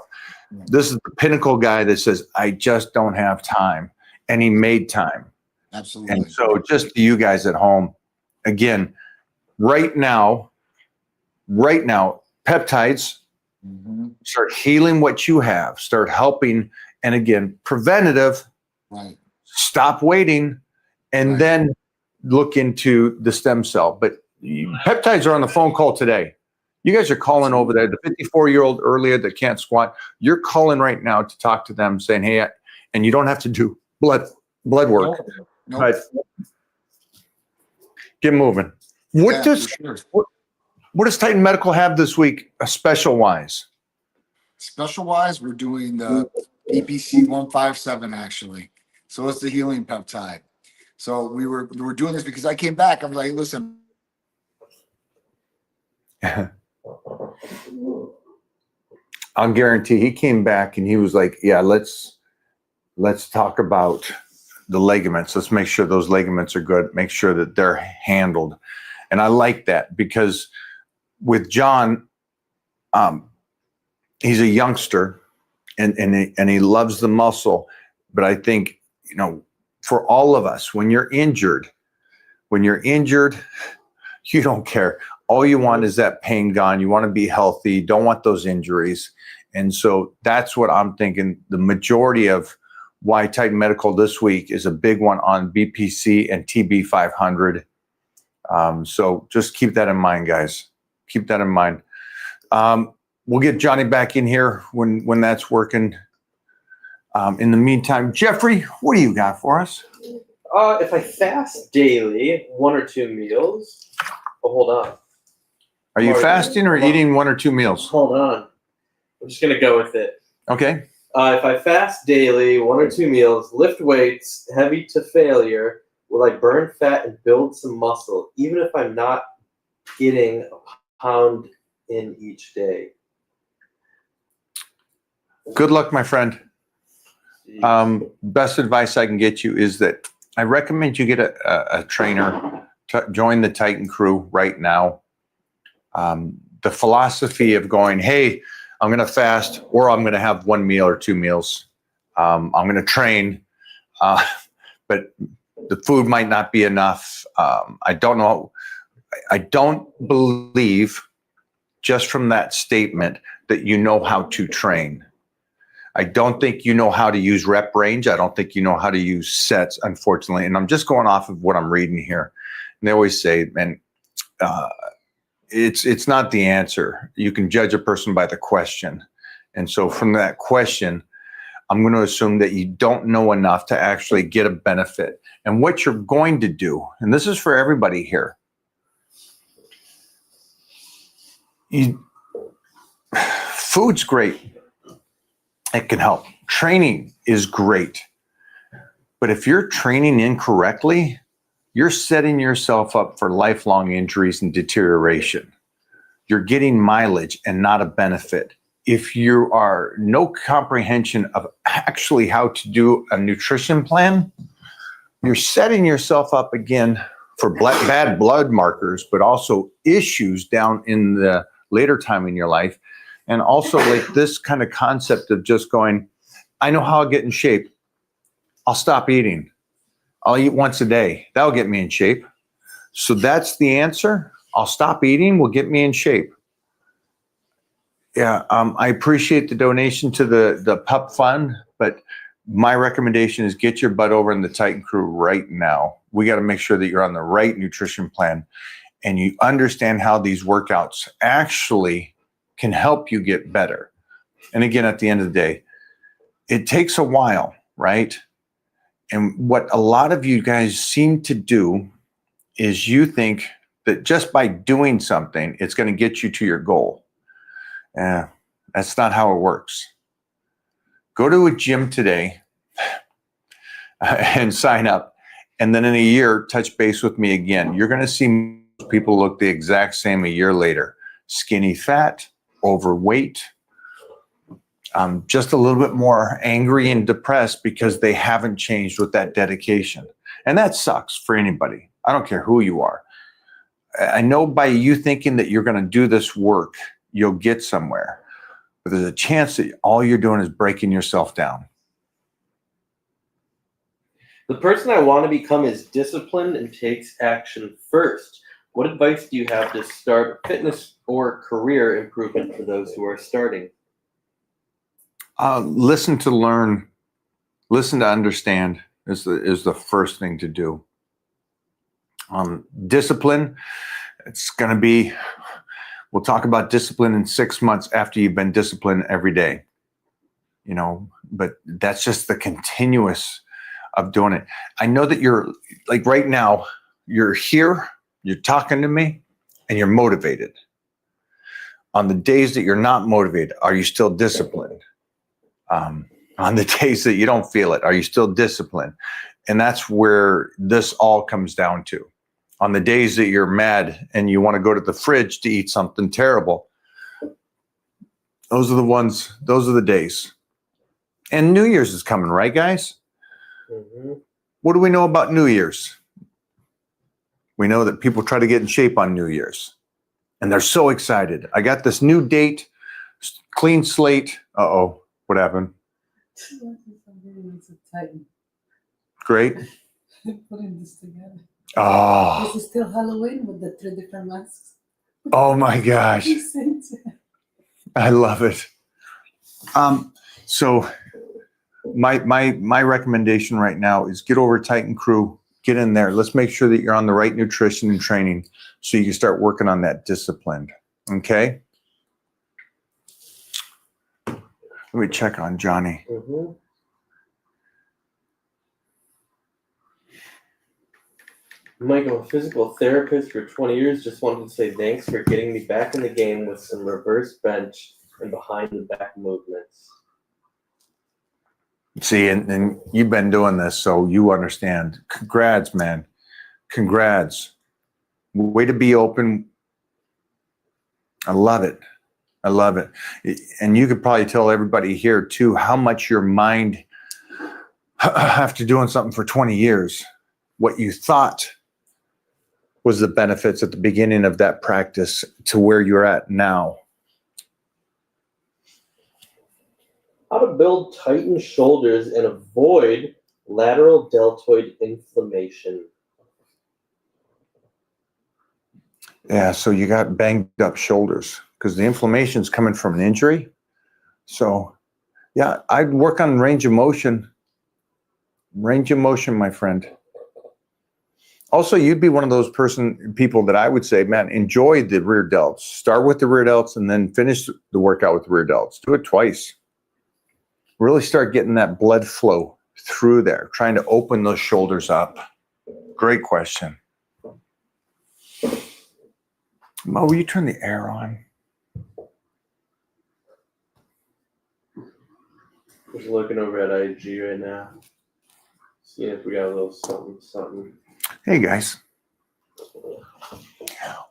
Speaker 1: this is the pinnacle guy that says, I just don't have time. And he made time.
Speaker 5: Absolutely.
Speaker 1: And so just to you guys at home, again, right now, peptides, start healing what you have, start helping. And again, preventative,
Speaker 5: Right.
Speaker 1: stop waiting, and
Speaker 5: Right.
Speaker 1: then look into the stem cell. But peptides are on the phone call today. You guys are calling over there. The 54-year-old earlier that can't squat, you're calling right now to talk to them saying, hey, and you don't have to do blood work,
Speaker 5: Nope.
Speaker 1: but get moving.
Speaker 5: Yeah, for sure.
Speaker 1: What does Titan Medical have this week, special wise?
Speaker 5: Special wise, we're doing the EPC 157 actually. So it's the healing peptide. So we were doing this because I came back. I'm like, listen.
Speaker 1: I'll guarantee he came back and he was like, yeah, let's talk about the ligaments. Let's make sure those ligaments are good. Make sure that they're handled. And I like that because with John, he's a youngster and he loves the muscle. But I think, for all of us, when you're injured, you don't care. All you want is that pain gone. You want to be healthy. You don't want those injuries. And so that's what I'm thinking. The majority of why Titan Medical this week is a big one on BPC and TB 500. So just keep that in mind, guys. Keep that in mind. We'll get Johnny back in here when that's working. In the meantime, Jeffrey, what do you got for us?
Speaker 4: If I fast daily, 1 or 2 meals. Oh, hold on.
Speaker 1: Are you fasting or eating 1 or 2 meals?
Speaker 4: Hold on. I'm just gonna go with it.
Speaker 1: Okay.
Speaker 4: If I fast daily, 1 or 2 meals, lift weights, heavy to failure, will I burn fat and build some muscle, even if I'm not getting a pound in each day?
Speaker 1: Good luck, my friend. Best advice I can get you is that I recommend you get a trainer to join the Titan crew right now. The philosophy of going, hey, I'm going to fast or I'm going to have 1 meal or 2 meals. I'm going to train, but the food might not be enough. I don't know. I don't believe just from that statement that you know how to train. I don't think you know how to use rep range. I don't think you know how to use sets, unfortunately. And I'm just going off of what I'm reading here. And they always say, man, it's not the answer. You can judge a person by the question. And so from that question, I'm going to assume that you don't know enough to actually get a benefit. And what you're going to do, and this is for everybody here, food's great. It can help. Training is great. But if you're training incorrectly, you're setting yourself up for lifelong injuries and deterioration. You're getting mileage and not a benefit. If you are no comprehension of actually how to do a nutrition plan, you're setting yourself up again for bad blood markers, but also issues down in the later time in your life. And also like this kind of concept of just going, I know how I'll get in shape. I'll stop eating. I'll eat once a day. That'll get me in shape. So that's the answer. I'll stop eating will get me in shape. Yeah, I appreciate the donation to the pup fund, but my recommendation is get your butt over in the Titan Crew right now. We got to make sure that you're on the right nutrition plan and you understand how these workouts actually can help you get better. And again, at the end of the day, it takes a while, right? And what a lot of you guys seem to do is you think that just by doing something, it's going to get you to your goal. That's not how it works. Go to a gym today and sign up. And then in a year, touch base with me again. You're going to see people look the exact same a year later. Skinny fat, overweight, just a little bit more angry and depressed because they haven't changed with that dedication. And that sucks for anybody. I don't care who you are. I know by you thinking that you're going to do this work, you'll get somewhere. But there's a chance that all you're doing is breaking yourself down.
Speaker 4: The person I want to become is disciplined and takes action first. What advice do you have to start fitness or career improvement for those who are starting?
Speaker 1: Listen to learn, listen to understand is the first thing to do. Discipline, it's going to be, we'll talk about discipline in 6 months after you've been disciplined every day, but that's just the continuous of doing it. I know that you're like right now, you're here, you're talking to me, and you're motivated. On the days that you're not motivated, are you still disciplined? On the days that you don't feel it, are you still disciplined? And that's where this all comes down to. On the days that you're mad and you want to go to the fridge to eat something terrible, those are the days. And New Year's is coming, right, guys?
Speaker 4: Mm-hmm.
Speaker 1: What do we know about New Year's? We know that people try to get in shape on New Year's. And they're so excited. I got this new date, clean slate. Uh-oh, what happened? Great.
Speaker 3: Putting this together.
Speaker 1: Oh,
Speaker 3: This is still Halloween with the 3 different masks.
Speaker 1: oh my gosh. I love it. So my recommendation right now is get over Titan Crew, get in there. Let's make sure that you're on the right nutrition and training so you can start working on that discipline. Okay? Let me check on Johnny.
Speaker 4: Mm-hmm. Mike, I'm a physical therapist for 20 years. Just wanted to say thanks for getting me back in the game with some reverse bench and behind the back movements.
Speaker 1: See, and you've been doing this, so you understand. Congrats, man. Congrats. Way to be open. I love it. I love it. And you could probably tell everybody here, too, how much your mind, after doing something for 20 years, what you thought was the benefits at the beginning of that practice to where you're at now.
Speaker 4: How to build tightened shoulders and avoid lateral deltoid inflammation.
Speaker 1: Yeah, so you got banged up shoulders because the inflammation's coming from an injury. So, yeah, I'd work on range of motion. Range of motion, my friend. Also, you'd be one of those people that I would say, man, enjoy the rear delts. Start with the rear delts and then finish the workout with the rear delts. Do it twice. Really start getting that blood flow through there, trying to open those shoulders up. Great question. Mo, will you turn the air on?
Speaker 4: Just looking over at IG right now. Seeing if we got a little something.
Speaker 1: Hey, guys.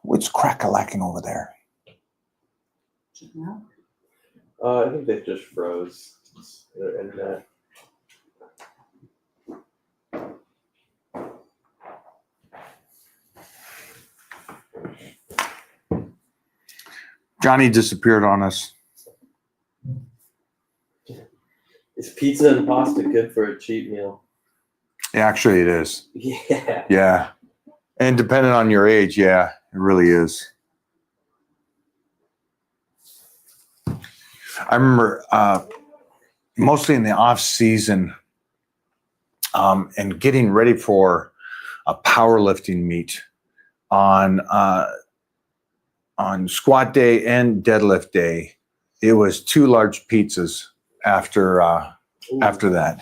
Speaker 1: What's crack-a-lacking over there?
Speaker 4: I think they just froze their internet.
Speaker 1: Johnny disappeared on us.
Speaker 4: Is pizza and pasta good for a cheat meal?
Speaker 1: Yeah, actually, it is.
Speaker 4: Yeah.
Speaker 1: Yeah. And depending on your age, yeah, it really is. I remember mostly in the off season and getting ready for a powerlifting meet on squat day and deadlift day. It was 2 large pizzas after that.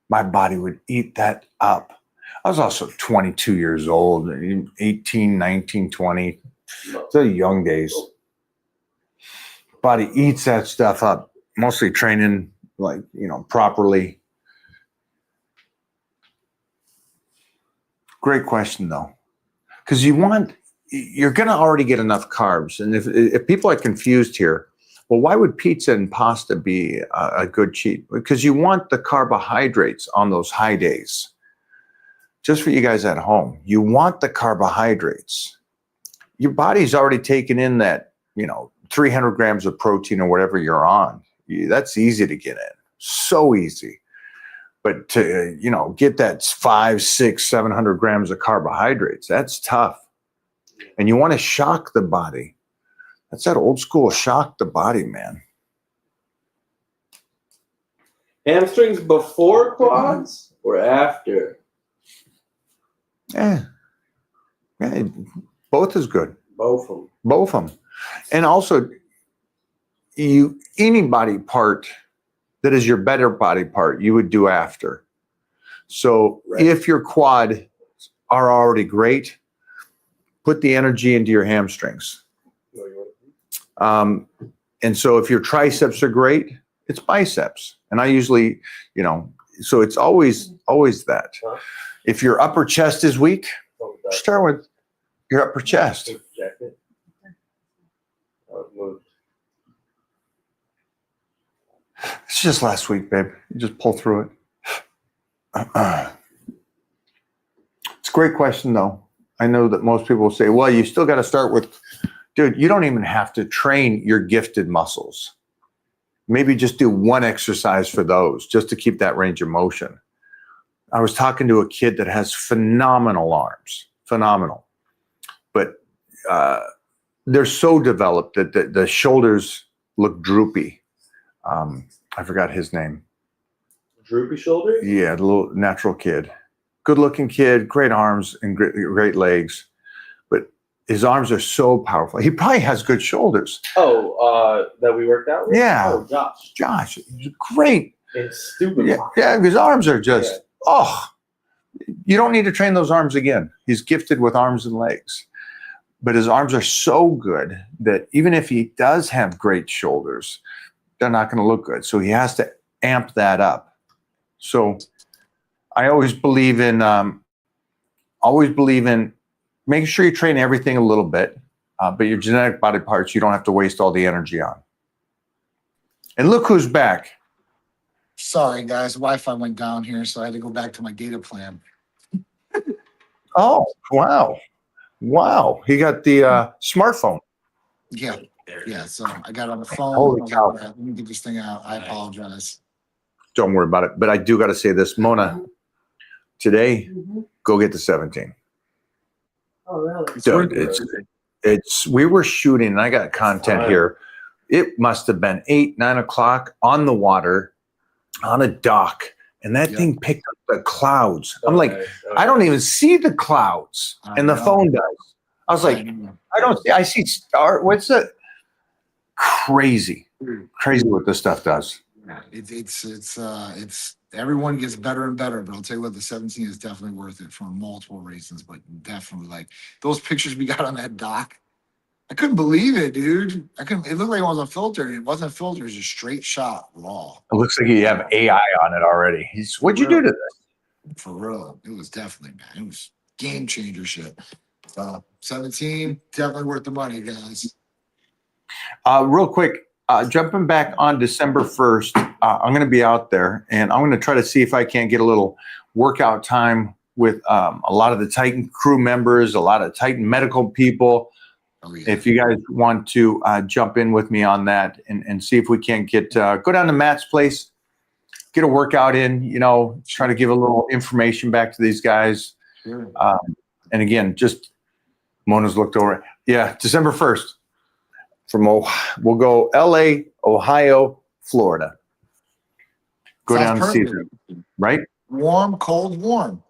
Speaker 1: My body would eat that up. I was also 22 years old, 18, 19, 20. The young days. Body eats that stuff up, mostly training properly. Great question though. Because you're going to already get enough carbs. And if people are confused here, well, why would pizza and pasta be a good cheat? Because you want the carbohydrates on those high days. Just for you guys at home, you want the carbohydrates. Your body's already taken in that, 300 grams of protein or whatever you're on. That's easy to get in. So easy. But to, get that 500, 600, 700 grams of carbohydrates, that's tough. And you want to shock the body. That's that old school shock the body, man.
Speaker 4: Hamstrings before quads or after?
Speaker 1: Yeah. Both is good.
Speaker 4: Both of them.
Speaker 1: Both of them. And also, any body part that is your better body part, you would do after. So if your quad are already great, put the energy into your hamstrings. And so if your triceps are great, it's biceps. And I usually, so it's always that. If your upper chest is weak, start with your upper chest. It's just last week, babe. You just pull through it. It's a great question, though. I know that most people will say, well, you still got to start with, dude, you don't even have to train your gifted muscles. Maybe just do one exercise for those just to keep that range of motion. I was talking to a kid that has phenomenal arms, phenomenal. But they're so developed that the shoulders look droopy. I forgot his name.
Speaker 4: Droopy shoulders?
Speaker 1: Yeah, the little natural kid. Good looking kid, great arms and great legs. But his arms are so powerful. He probably has good shoulders.
Speaker 4: Oh, that we worked out with?
Speaker 1: Yeah.
Speaker 4: Oh, Josh.
Speaker 1: Josh, he's great.
Speaker 4: It's stupid.
Speaker 1: Yeah, his arms are just, you don't need to train those arms again. He's gifted with arms and legs. But his arms are so good that even if he does have great shoulders, they're not going to look good. So he has to amp that up. So I always believe in making sure you train everything a little bit, but your genetic body parts, you don't have to waste all the energy on. And look who's back.
Speaker 5: Sorry, guys. Wi-Fi went down here, so I had to go back to my data plan.
Speaker 1: Oh, wow. Wow. He got the smartphone.
Speaker 5: Yeah. Yeah, so I got on the phone.
Speaker 1: Holy
Speaker 5: I was
Speaker 1: cow.
Speaker 5: like, "Let me get this thing out. I apologize."
Speaker 1: Don't worry about it. But I do got to say this, Mona, today,
Speaker 3: Mhm.
Speaker 1: go get the 17.
Speaker 3: Oh, really?
Speaker 5: It's
Speaker 1: Dude,
Speaker 5: worth it.
Speaker 1: it's, we were shooting, and I got content here. It must have been 8, 9 o'clock on the water, on a dock, and that
Speaker 5: Yeah.
Speaker 1: thing picked up the clouds. I'm like,
Speaker 4: Okay,
Speaker 1: I don't even see the clouds,
Speaker 5: I
Speaker 1: and the
Speaker 5: know.
Speaker 1: phone does. I was like, I don't see, I see star. What's it? Crazy what this stuff does.
Speaker 5: It's everyone gets better and better, but I'll tell you what, the 17 is definitely worth it for multiple reasons, but definitely like those pictures we got on that dock. I couldn't believe it, dude. It looked like it wasn't filtered. It wasn't filtered, it was just straight shot raw.
Speaker 1: It looks like you have AI on it already. What'd you do to this?
Speaker 5: For real. It was definitely, man. It was game changer shit. 17, definitely worth the money, guys.
Speaker 1: Real quick, jumping back on December 1st, I'm going to be out there, and I'm going to try to see if I can't get a little workout time with a lot of the Titan crew members, a lot of Titan medical people.
Speaker 5: Oh, yeah.
Speaker 1: If you guys want to jump in with me on that and see if we can't get go down to Matt's place, get a workout in, try to give a little information back to these guys.
Speaker 5: Sure.
Speaker 1: And again, just Mona's looked over. Yeah, December 1st. We'll go LA, Ohio, Florida. Go
Speaker 5: Sounds
Speaker 1: down and see
Speaker 5: perfect.
Speaker 1: them, right?
Speaker 5: Warm, cold, warm.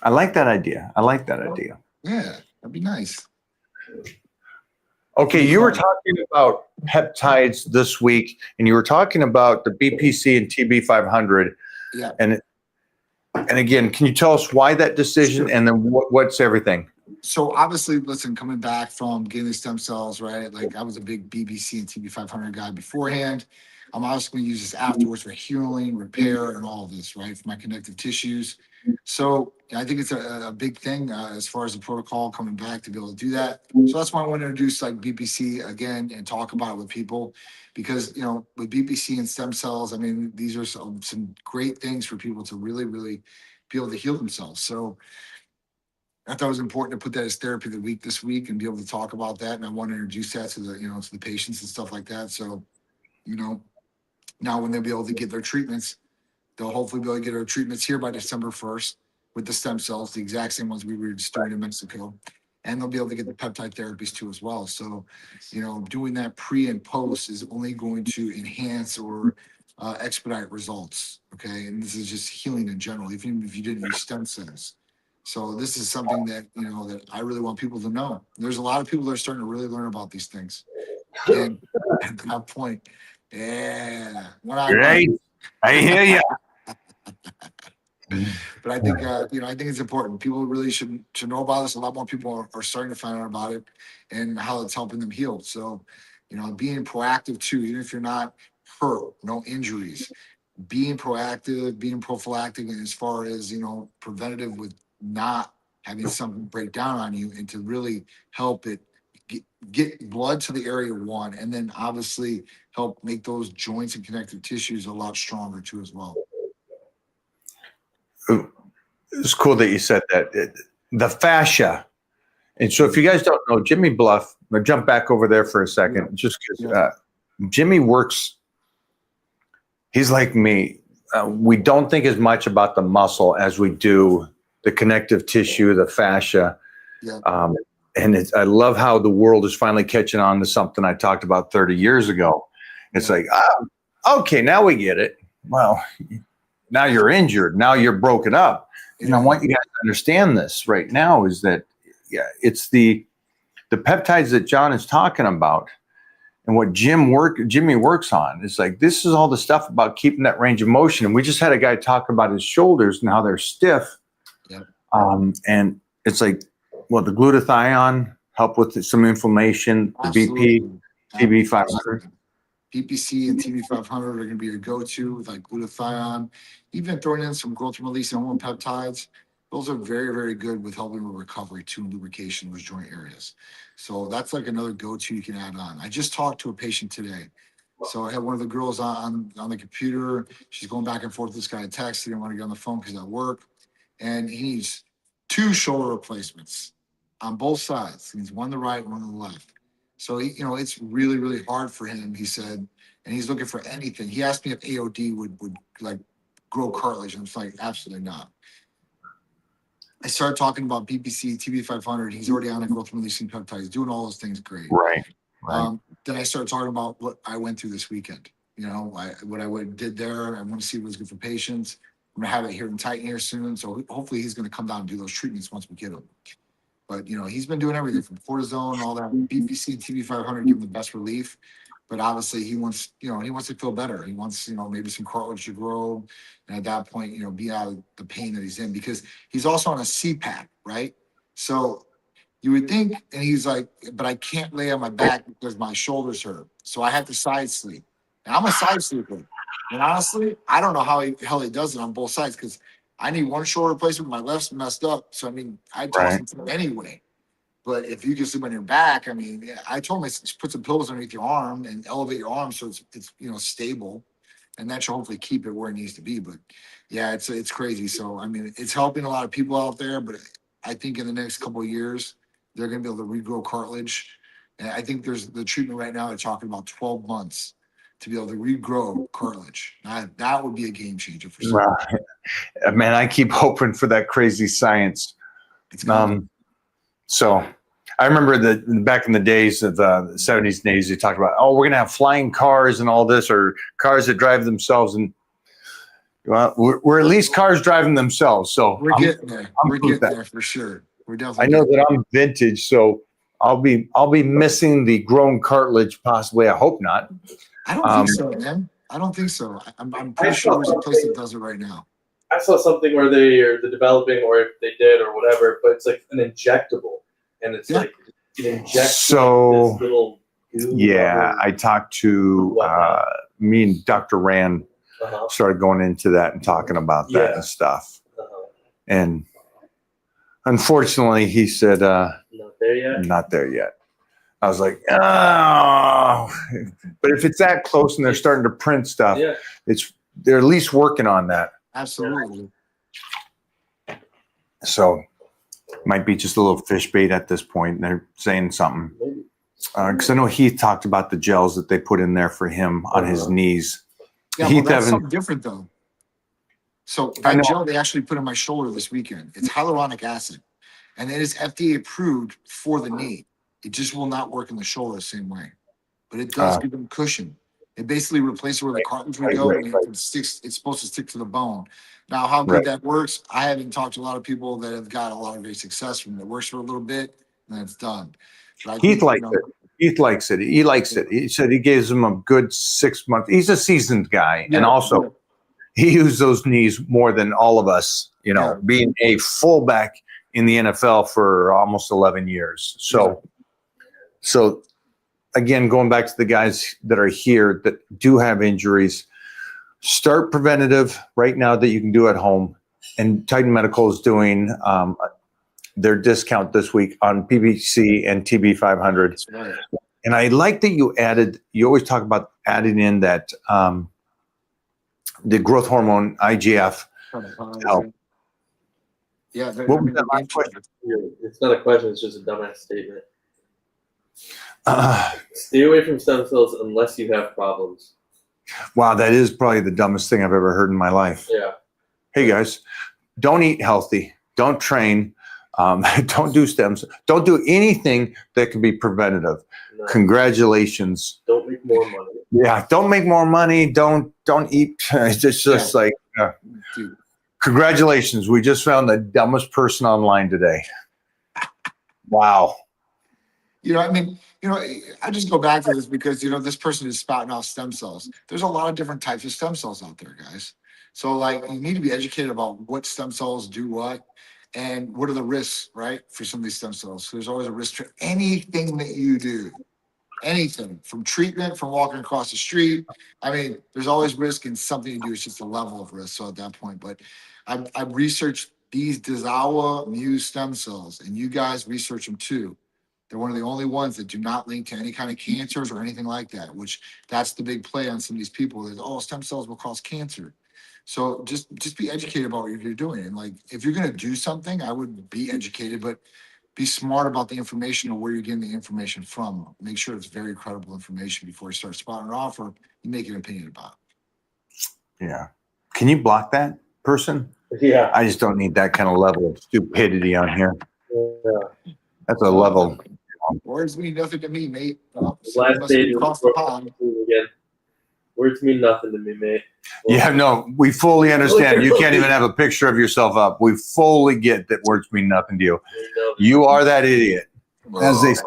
Speaker 1: I like that idea.
Speaker 5: Yeah, that'd be nice.
Speaker 1: Okay, you were talking about peptides this week, and you were talking about the BPC and TB500.
Speaker 5: Yeah.
Speaker 1: And again, can you tell us why that decision,
Speaker 5: Sure.
Speaker 1: and then what's everything?
Speaker 5: So obviously, listen, coming back from getting the stem cells, right? Like I was a big BBC and TB500 guy beforehand. I'm also going to use this afterwards for healing, repair, and all of this, right? For my connective tissues. So I think it's a big thing as far as the protocol coming back to be able to do that. So that's why I want to introduce like BPC again and talk about it with people because, with BPC and stem cells, I mean, these are some great things for people to really, really be able to heal themselves. So I thought it was important to put that as therapy of the week this week and be able to talk about that. And I want to introduce that to the patients and stuff like that. So, now when they'll be able to get their treatments, they'll hopefully be able to get our treatments here by December 1st with the stem cells, the exact same ones we were just doing in Mexico. And they'll be able to get the peptide therapies too as well. So, doing that pre and post is only going to enhance or expedite results. Okay. And this is just healing in general, even if you didn't use stem cells. So this is something that, that I really want people to know. There's a lot of people that are starting to really learn about these things. And at that point, yeah.
Speaker 1: Right. I hear you.
Speaker 5: But I think, I think it's important. People really should know about this. A lot more people are starting to find out about it and how it's helping them heal. So, being proactive too, even if you're not hurt, no injuries, being proactive, being prophylactic as far as, preventative with not having something break down on you and to really help it get blood to the area one, and then obviously help make those joints and connective tissues a lot stronger too as well.
Speaker 1: It's cool that you said that. The fascia. And so if you guys don't know, Jimmy Bluff, I'll jump back over there for a second, just because Jimmy works, he's like me. We don't think as much about the muscle as we do the connective tissue, the fascia.
Speaker 5: Yeah.
Speaker 1: And I love how the world is finally catching on to something I talked about 30 years ago. It's like, okay, now we get it. Well, now you're injured. Now you're broken up. And I want you guys to understand this right now is that, it's the peptides that John is talking about and what Jimmy works on. It's like, this is all the stuff about keeping that range of motion. And we just had a guy talk about his shoulders and how they're stiff.
Speaker 5: Yep.
Speaker 1: And it's like, well, the glutathione help with some inflammation, the BP, TB500.
Speaker 5: BPC and TB500 are going to be your go-to with like glutathione, even throwing in some growth release and hormone peptides. Those are very, very good with helping with recovery too and lubrication of those joint areas. So that's like another go-to you can add on. I just talked to a patient today. So I had one of the girls on the computer. She's going back and forth with this guy at text. He didn't want to get on the phone because at work. And he needs 2 shoulder replacements on both sides. He needs one on the right, one on the left. So it's really, really hard for him, he said, and he's looking for anything. He asked me if AOD would like grow cartilage. And I'm like, absolutely not. I started talking about BPC, TB500. He's already on a growth releasing peptides, doing all those things great.
Speaker 1: Right.
Speaker 5: Then I started talking about what I went through this weekend. What I did there. I want to see what's good for patients. I'm gonna have it here in Titan here soon. So hopefully he's gonna come down and do those treatments once we get him. But he's been doing everything from cortisone, all that BPC, TB500, give him the best relief. But obviously he wants to feel better. He wants, maybe some cartilage to grow. And at that point, be out of the pain that he's in, because he's also on a CPAP, right? So you would think, and he's like, but I can't lay on my back because my shoulders hurt. So I have to side sleep. And I'm a side sleeper. And honestly, I don't know how the hell he does it on both sides, because I need one shoulder replacement. My left's messed up. So, I toss him anyway. But if you can sleep on your back, I told him, put some pillows underneath your arm and elevate your arm so it's stable. And that should hopefully keep it where it needs to be. But yeah, it's crazy. So, it's helping a lot of people out there. But I think in the next couple of years, they're going to be able to regrow cartilage. And I think there's the treatment right now, they're talking about 12 months to be able to regrow cartilage. That would be a game changer for some.
Speaker 1: Well, man, I keep hoping for that crazy science.
Speaker 5: It's coming.
Speaker 1: So I remember that back in the days of the 70s and 80s, they talked about, we're going to have flying cars and all this, or cars that drive themselves. And well, we're at least cars driving themselves. So
Speaker 5: we're getting there. We're getting there for sure. We're definitely.
Speaker 1: I know that I'm vintage, so I'll be missing the grown cartilage possibly. I hope not.
Speaker 5: I don't think so, man. I don't think so. I'm pretty sure there's a place that does it right now.
Speaker 4: I saw something where they're developing, or if they did or whatever, but it's like an injectable, and it's like it injects
Speaker 1: So
Speaker 4: this little goo.
Speaker 1: yeah, I talked to me and Dr. Rand started going into that and talking about that and stuff. And unfortunately, he said,
Speaker 4: Not there yet.
Speaker 1: Not there yet. I was like, oh, but if it's that close and they're starting to print stuff, they're at least working on that.
Speaker 5: Absolutely.
Speaker 1: So might be just a little fish bait at this point. They're saying something. Because I know Heath talked about the gels that they put in there for him on his knees.
Speaker 5: Yeah,
Speaker 1: Heath
Speaker 5: that's something different though. So that gel they actually put in my shoulder this weekend. It's hyaluronic acid, and it is FDA approved for the knee. It just will not work in the shoulder the same way, but it does give them cushion. It basically replaces where the cartilage would go, and it's supposed to stick to the bone. Now, how good that works, I haven't talked to a lot of people that have got a lot of great success from it. It works for a little bit, and then it's done.
Speaker 1: Heath likes it. Heath likes it. He likes it. He said he gives him a good 6 months. He's a seasoned guy, and also he used those knees more than all of us. Being a fullback in the NFL for almost 11 years. So again, going back to the guys that are here that do have injuries, start preventative right now that you can do at home. And Titan Medical is doing their discount this week on PBC and TB500.
Speaker 5: That's right.
Speaker 1: And I like that you always talk about adding in that the growth hormone IGF help.
Speaker 5: Yeah.
Speaker 1: What was that last question?
Speaker 4: It's not a question. It's just a dumbass statement. Stay away from stem cells unless you have problems.
Speaker 1: Wow, that is probably the dumbest thing I've ever heard in my life.
Speaker 4: Yeah.
Speaker 1: Hey guys, don't eat healthy. Don't train. Don't do stems. Don't do anything that can be preventative.
Speaker 4: No.
Speaker 1: Congratulations.
Speaker 4: Don't make more money.
Speaker 1: Yeah, don't make more money. Don't eat. It's just like, congratulations. We just found the dumbest person online today. Wow.
Speaker 5: I just go back to this because, this person is spouting off stem cells. There's a lot of different types of stem cells out there, guys. So, you need to be educated about what stem cells do what and what are the risks, right, for some of these stem cells. So there's always a risk to anything that you do. Anything, from treatment, from walking across the street. There's always risk in something you do. It's just a level of risk. So at that point, but I've researched these Dezawa Muse stem cells, and you guys research them too. They're one of the only ones that do not link to any kind of cancers or anything like that, which that's the big play on some of these people is, stem cells will cause cancer. So just be educated about what you're doing. And if you're going to do something, I would be educated, but be smart about the information or where you're getting the information from. Make sure it's very credible information before you start spouting it off or you make an opinion about it.
Speaker 1: Yeah. Can you block that person?
Speaker 4: Yeah.
Speaker 1: I just don't need that kind of level of stupidity on here.
Speaker 4: Yeah.
Speaker 1: That's a level.
Speaker 5: Words mean nothing to me, mate. Well,
Speaker 2: Last
Speaker 5: must be
Speaker 2: day
Speaker 5: across the pond.
Speaker 2: again. Words mean nothing to me, mate.
Speaker 1: Yeah, no, we fully understand. You can't even have a picture of yourself up. We fully get that words mean nothing to you. You are that idiot. As they say,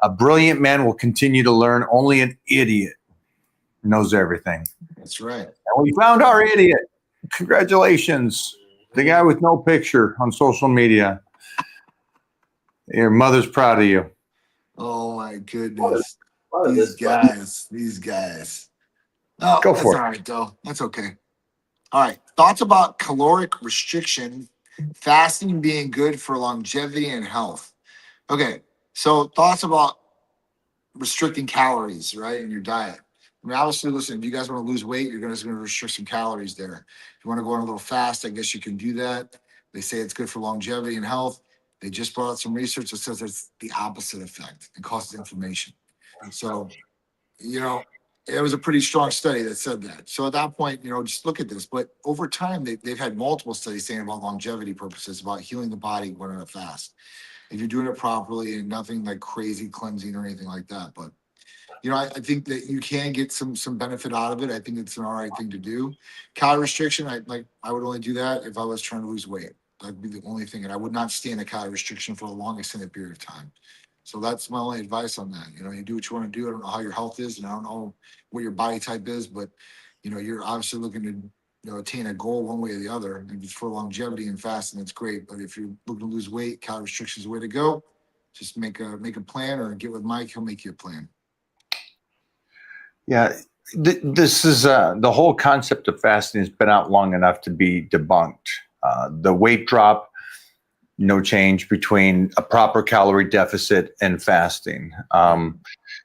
Speaker 1: a brilliant man will continue to learn. Only an idiot knows everything.
Speaker 5: That's right.
Speaker 1: And we found our idiot. Congratulations. The guy with no picture on social media. Your mother's proud of you.
Speaker 5: Oh my goodness.
Speaker 4: A lot of
Speaker 5: These
Speaker 4: this
Speaker 5: guys. Oh,
Speaker 1: Go
Speaker 5: that's
Speaker 1: for it.
Speaker 5: all right, though. That's okay. All right. Thoughts about caloric restriction, fasting being good for longevity and health. Okay. So thoughts about restricting calories, right, in your diet. I mean, obviously, listen, if you guys want to lose weight, you're going to restrict some calories there. If you want to go on a little fast, I guess you can do that. They say it's good for longevity and health. They just brought out some research that says it's the opposite effect. It causes inflammation. So, it was a pretty strong study that said that. So at that point, just look at this. But over time, they've had multiple studies saying about longevity purposes, about healing the body when on a fast. If you're doing it properly and nothing like crazy cleansing or anything like that. But, I think that you can get some benefit out of it. I think it's an all right thing to do. Calorie restriction, I would only do that if I was trying to lose weight. That'd be the only thing. And I would not stay in a calorie restriction for a long extended period of time. So that's my only advice on that. You do what you want to do. I don't know how your health is and I don't know what your body type is, but you're obviously looking to attain a goal one way or the other. And if it's for longevity and fasting, that's great. But if you're looking to lose weight, calorie restriction is the way to go. Just make a plan or get with Mike, he'll make you a plan.
Speaker 1: Yeah, this is the whole concept of fasting has been out long enough to be debunked. The weight drop, no change between a proper calorie deficit and fasting.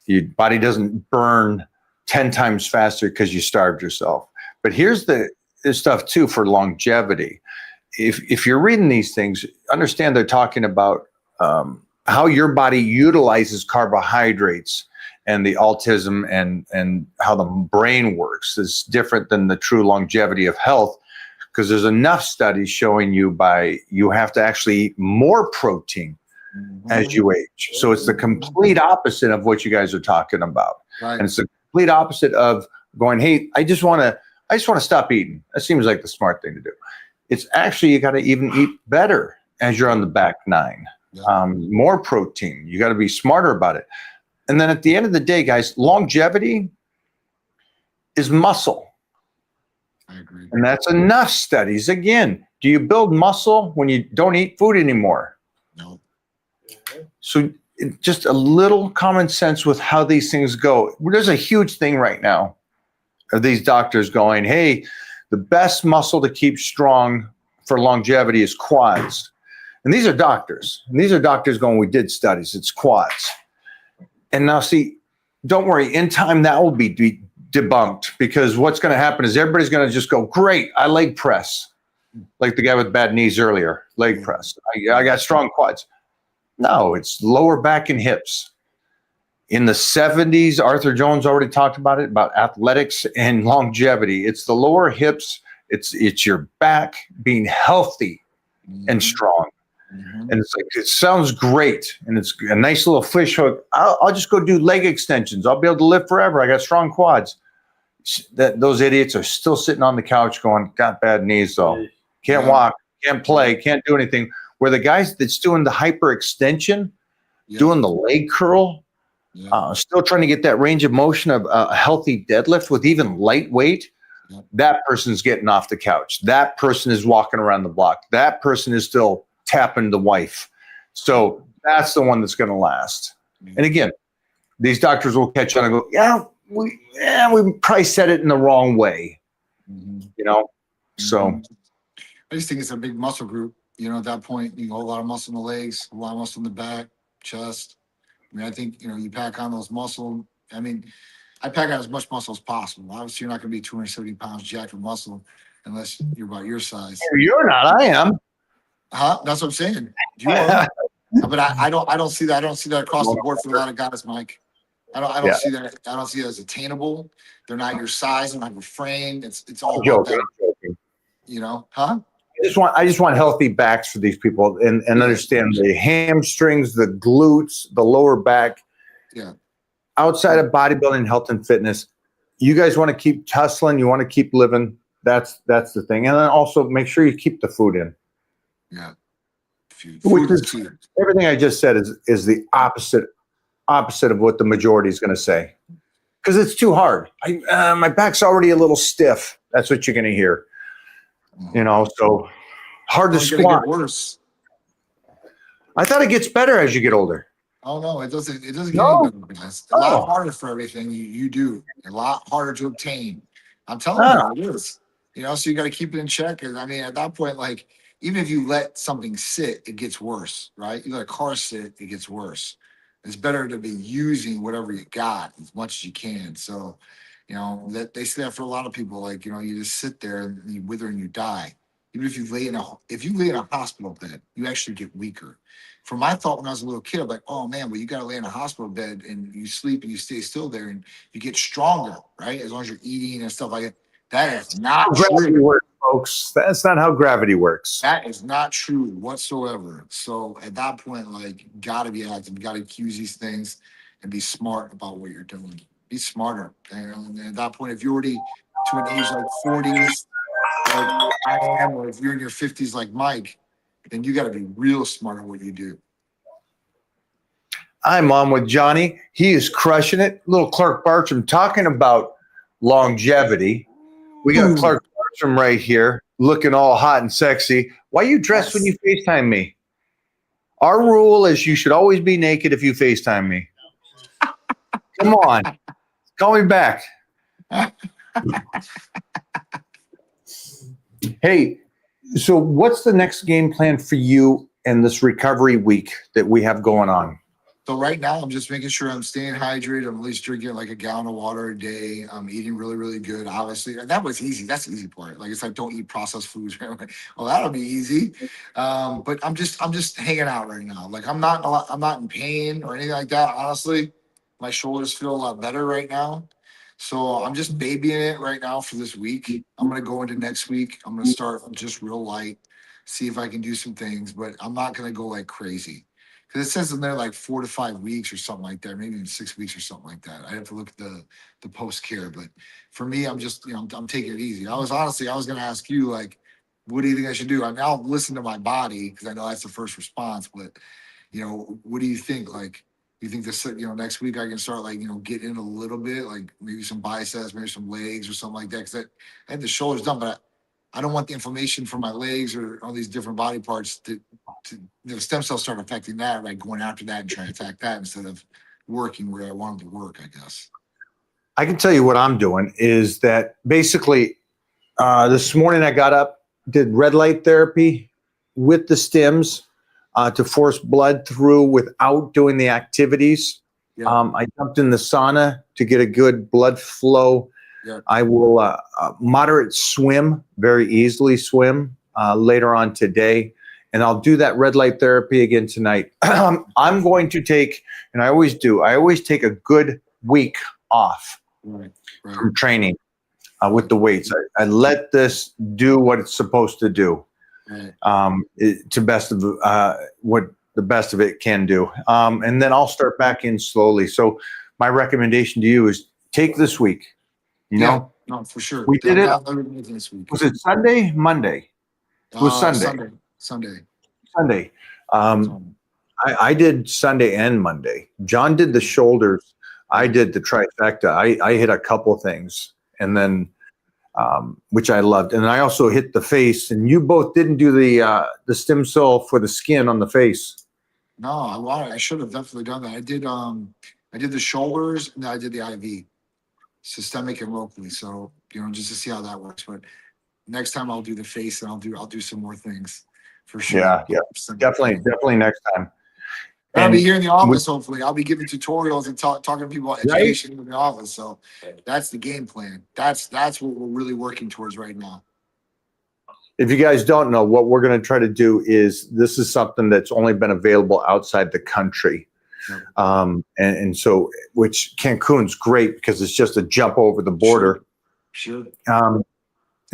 Speaker 1: Your body doesn't burn 10 times faster because you starved yourself. But here's the stuff too for longevity. If you're reading these things, understand they're talking about how your body utilizes carbohydrates and the autism and how the brain works is different than the true longevity of health. Because there's enough studies showing you have to actually eat more protein as you age. So it's the complete opposite of what you guys are talking about.
Speaker 5: Right.
Speaker 1: And it's the complete opposite of going, hey, I just want to stop eating. That seems like the smart thing to do. It's actually, you got to even eat better as you're on the back nine.
Speaker 5: Yeah.
Speaker 1: More protein. You got to be smarter about it. And then at the end of the day, guys, longevity is muscle.
Speaker 5: I agree.
Speaker 1: And that's enough studies. Again, do you build muscle when you don't eat food anymore?
Speaker 5: No.
Speaker 1: So just a little common sense with how these things go. There's a huge thing right now of these doctors going, hey, the best muscle to keep strong for longevity is quads. And these are doctors. And these are doctors going, we did studies. It's quads. And now see, don't worry. In time, that will be debunked, because what's going to happen is everybody's going to just go, great, I leg press, like the guy with bad knees earlier, leg press. I got strong quads. No, it's lower back and hips. In the 70s, Arthur Jones already talked about it, about athletics and longevity. It's the lower hips. It's your back being healthy and strong.
Speaker 5: Mm-hmm.
Speaker 1: And it's like, it sounds great. And it's a nice little fish hook. I'll just go do leg extensions. I'll be able to live forever. I got strong quads. Those idiots are still sitting on the couch going, got bad knees though. Can't walk, can't play, can't do anything. Where the guys that's doing the hyperextension, doing the leg curl, still trying to get that range of motion of a healthy deadlift with even lightweight, that person's getting off the couch. That person is walking around the block. That person is still tapping the wife. So that's the one that's going to last. And again, these doctors will catch on and go, we probably said it in the wrong way, So
Speaker 5: I just think it's a big muscle group. At that point, a lot of muscle in the legs, a lot of muscle in the back, chest. I mean, I think, you pack on those muscle. I mean, I pack on as much muscle as possible. Obviously, you're not going to be 270 pounds jacked with muscle unless you're about your size.
Speaker 1: You're not, I am.
Speaker 5: Huh? That's what I'm saying. You are. But I don't see that. I don't see that across the board for a lot of guys, Mike. I don't
Speaker 1: Yeah.
Speaker 5: see that. I don't see it as attainable. They're not your size. They're not your frame. It's all
Speaker 1: I'm
Speaker 5: about
Speaker 1: joking.
Speaker 5: that.
Speaker 1: I'm joking.
Speaker 5: You know, huh?
Speaker 1: I just want healthy backs for these people and understand the hamstrings, the glutes, the lower back.
Speaker 5: Yeah.
Speaker 1: Outside of bodybuilding, health and fitness, you guys want to keep hustling. You want to keep living. That's the thing. And then also make sure you keep the food in.
Speaker 5: Yeah. Food
Speaker 1: Which
Speaker 5: is
Speaker 1: is
Speaker 5: key.
Speaker 1: everything I just said is the opposite of what the majority is going to say. Because it's too hard. My back's already a little stiff. That's what you're going to hear. You know, so hard to
Speaker 5: It's gonna
Speaker 1: squat.
Speaker 5: get worse.
Speaker 1: I thought it gets better as you get older.
Speaker 5: Oh no, it doesn't. It doesn't get
Speaker 1: No.
Speaker 5: any better. It's a lot
Speaker 1: Oh.
Speaker 5: harder for everything you do. A lot harder to obtain. I'm telling
Speaker 1: Ah.
Speaker 5: you, it is. You know, so you got to keep it in check. And I mean, at that point, like even if you let something sit, it gets worse, right? You let a car sit, it gets worse. It's better to be using whatever you got as much as you can. So, you know, that they say that for a lot of people. Like, you know, you just sit there and you wither and you die. Even if you lay in a hospital bed, you actually get weaker. For my thought when I was a little kid, I'm like, oh man, well, you got to lay in a hospital bed and you sleep and you stay still there and you get stronger, right? As long as you're eating and stuff like that. That is not
Speaker 1: Gravity
Speaker 5: true.
Speaker 1: works, folks. That's not how gravity works.
Speaker 5: That is not true whatsoever. So at that point, like, you gotta be active, you gotta use these things and be smart about what you're doing. Be smarter. And at that point, if you're already to an age like 40s, like I am, or if you're in your 50s like Mike, then you gotta be real smart at what you do.
Speaker 1: I'm on with Johnny. He is crushing it. Little Clark Bartram talking about longevity. We got
Speaker 5: Ooh.
Speaker 1: Clark Bartram right here, looking all hot and sexy. Why you dress when you FaceTime me? Our rule is you should always be naked if you FaceTime me. Come on. Call me back. Hey, so what's the next game plan for you in this recovery week that we have going on?
Speaker 5: So right now, I'm just making sure I'm staying hydrated. I'm at least drinking like a gallon of water a day. I'm eating really, really good. Obviously, and that was easy. That's the easy part. Like it's like don't eat processed foods. Well, that'll be easy. But I'm just hanging out right now. Like I'm not in pain or anything like that. Honestly, my shoulders feel a lot better right now. So I'm just babying it right now for this week. I'm gonna go into next week. I'm gonna start just real light, see if I can do some things, but I'm not gonna go like crazy. Because it says in there like 4 to 5 weeks or something like that, maybe even 6 weeks or something like that. I have to look at the post care, but for me, I'm just I'm taking it easy. I was gonna ask you like, what do you think I should do? I mean, I'll listen to my body because I know that's the first response. But what do you think? Like, you think this next week I can start like get in a little bit, like maybe some biceps, maybe some legs or something like that? Because I had the shoulders done, but I don't want the inflammation from my legs or all these different body parts to stem cells start affecting that, like going after that and trying to attack that instead of working where I wanted to work, I guess.
Speaker 1: I can tell you what I'm doing is that basically this morning I got up, did red light therapy with the stims to force blood through without doing the activities.
Speaker 5: Yeah.
Speaker 1: I jumped in the sauna to get a good blood flow.
Speaker 5: Yeah.
Speaker 1: I will moderate swim, very easily swim later on today. And I'll do that red light therapy again tonight. I'm going to take, and I always take a good week off
Speaker 5: Right.
Speaker 1: from training with the weights. I let this do what it's supposed to do
Speaker 5: Right.
Speaker 1: to best of what the best of it can do. And then I'll start back in slowly. So my recommendation to you is take this week.
Speaker 5: No, for sure.
Speaker 1: We did it.
Speaker 5: This week.
Speaker 1: Was it Sunday? Monday? It was Sunday.
Speaker 5: Sunday.
Speaker 1: I did Sunday and Monday. John did the shoulders. I did the trifecta. I hit a couple things, and then which I loved, and I also hit the face. And you both didn't do the stem cell for the skin on the face.
Speaker 5: No, I should have definitely done that. I did the shoulders and then I did the IV, systemic and locally. So just to see how that works. But next time I'll do the face and I'll do some more things for sure.
Speaker 1: Yeah, definitely next time.
Speaker 5: I'll be here in the office. Hopefully, I'll be giving tutorials and talking to people about education in the office. So that's the game plan. That's what we're really working towards right now.
Speaker 1: if you guys don't know, what we're going to try to do is this is something that's only been available outside the country. And so, which Cancun's great because it's just a jump over the border.
Speaker 5: Sure.
Speaker 1: And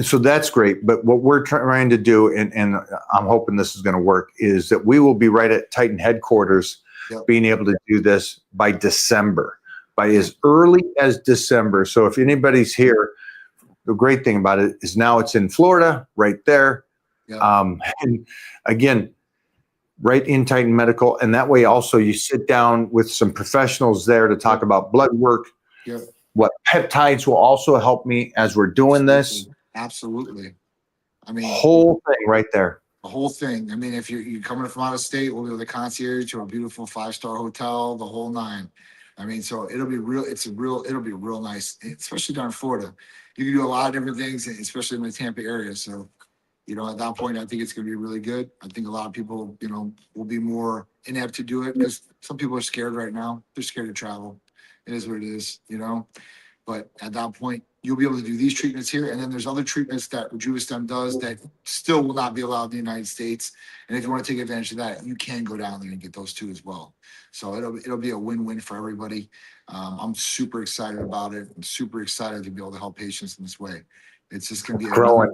Speaker 1: so that's great. But what we're trying to do, and I'm hoping this is going to work, is that we will be right at Titan headquarters being able to do this by December, by as early as December. So if anybody's here, the great thing about it is now it's in Florida, right there. And again, right in Titan Medical. And that way also you sit down with some professionals there to talk about blood work. What peptides will also help me as we're doing this.
Speaker 5: Absolutely. I mean,
Speaker 1: Whole thing right there.
Speaker 5: the whole thing. I mean, if you're coming from out of state, we'll be with a concierge to a beautiful 5-star hotel, the whole nine. I mean, so it'll be real nice, especially down in Florida. You can do a lot of different things, especially in the Tampa area. So, you know, at that point, I think it's going to be really good. I think a lot of people, you know, will be more inept to do it because some people are scared right now. They're scared to travel. It is what it is, you know. But at that point, you'll be able to do these treatments here. And then there's other treatments that Rejuvistem does that still will not be allowed in the United States. And if you want to take advantage of that, you can go down there and get those too as well. So it'll be a win-win for everybody. I'm super excited about it. I'm super excited to be able to help patients in this way. It's just going to be
Speaker 1: Growing.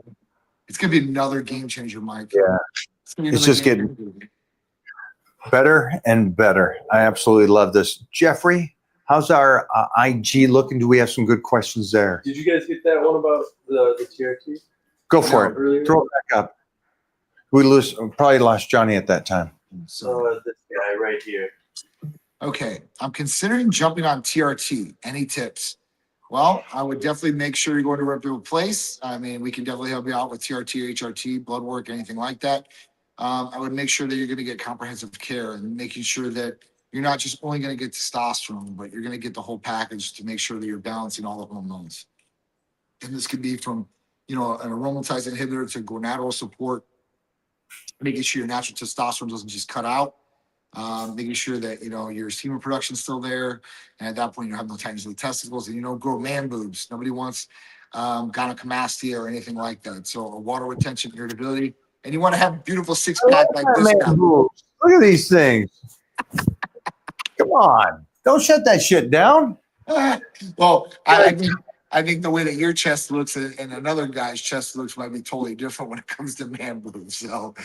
Speaker 5: It's going to be another game changer, Mike.
Speaker 1: Yeah. It's just getting better and better. I absolutely love this. Jeffrey, how's our IG looking? Do we have some good questions there?
Speaker 2: Did you guys get that one about the TRT?
Speaker 1: Go for it.
Speaker 2: Earlier?
Speaker 1: Throw it back up. We probably lost Johnny at that time.
Speaker 5: So,
Speaker 2: This guy right here.
Speaker 5: okay, I'm considering jumping on TRT. Any tips? Well, I would definitely make sure you're going to a reputable place. I mean, we can definitely help you out with TRT, HRT, blood work, anything like that. I would make sure that you're going to get comprehensive care and making sure that you're not just only going to get testosterone, but you're going to get the whole package to make sure that you're balancing all the hormones. And this could be from, you know, an aromatase inhibitor to gonadal support, making sure your natural testosterone doesn't just cut out. Making sure that, you know, your semen production is still there. And at that point, you have no tightness of the testicles and you don't grow man boobs. Nobody wants gynecomastia or anything like that. So a water retention, irritability, and you want to have a beautiful six pack like this guy.
Speaker 1: Look at these things. Come on. Don't shut that shit down.
Speaker 5: Well, I think the way that your chest looks and another guy's chest looks might be totally different when it comes to man boobs. So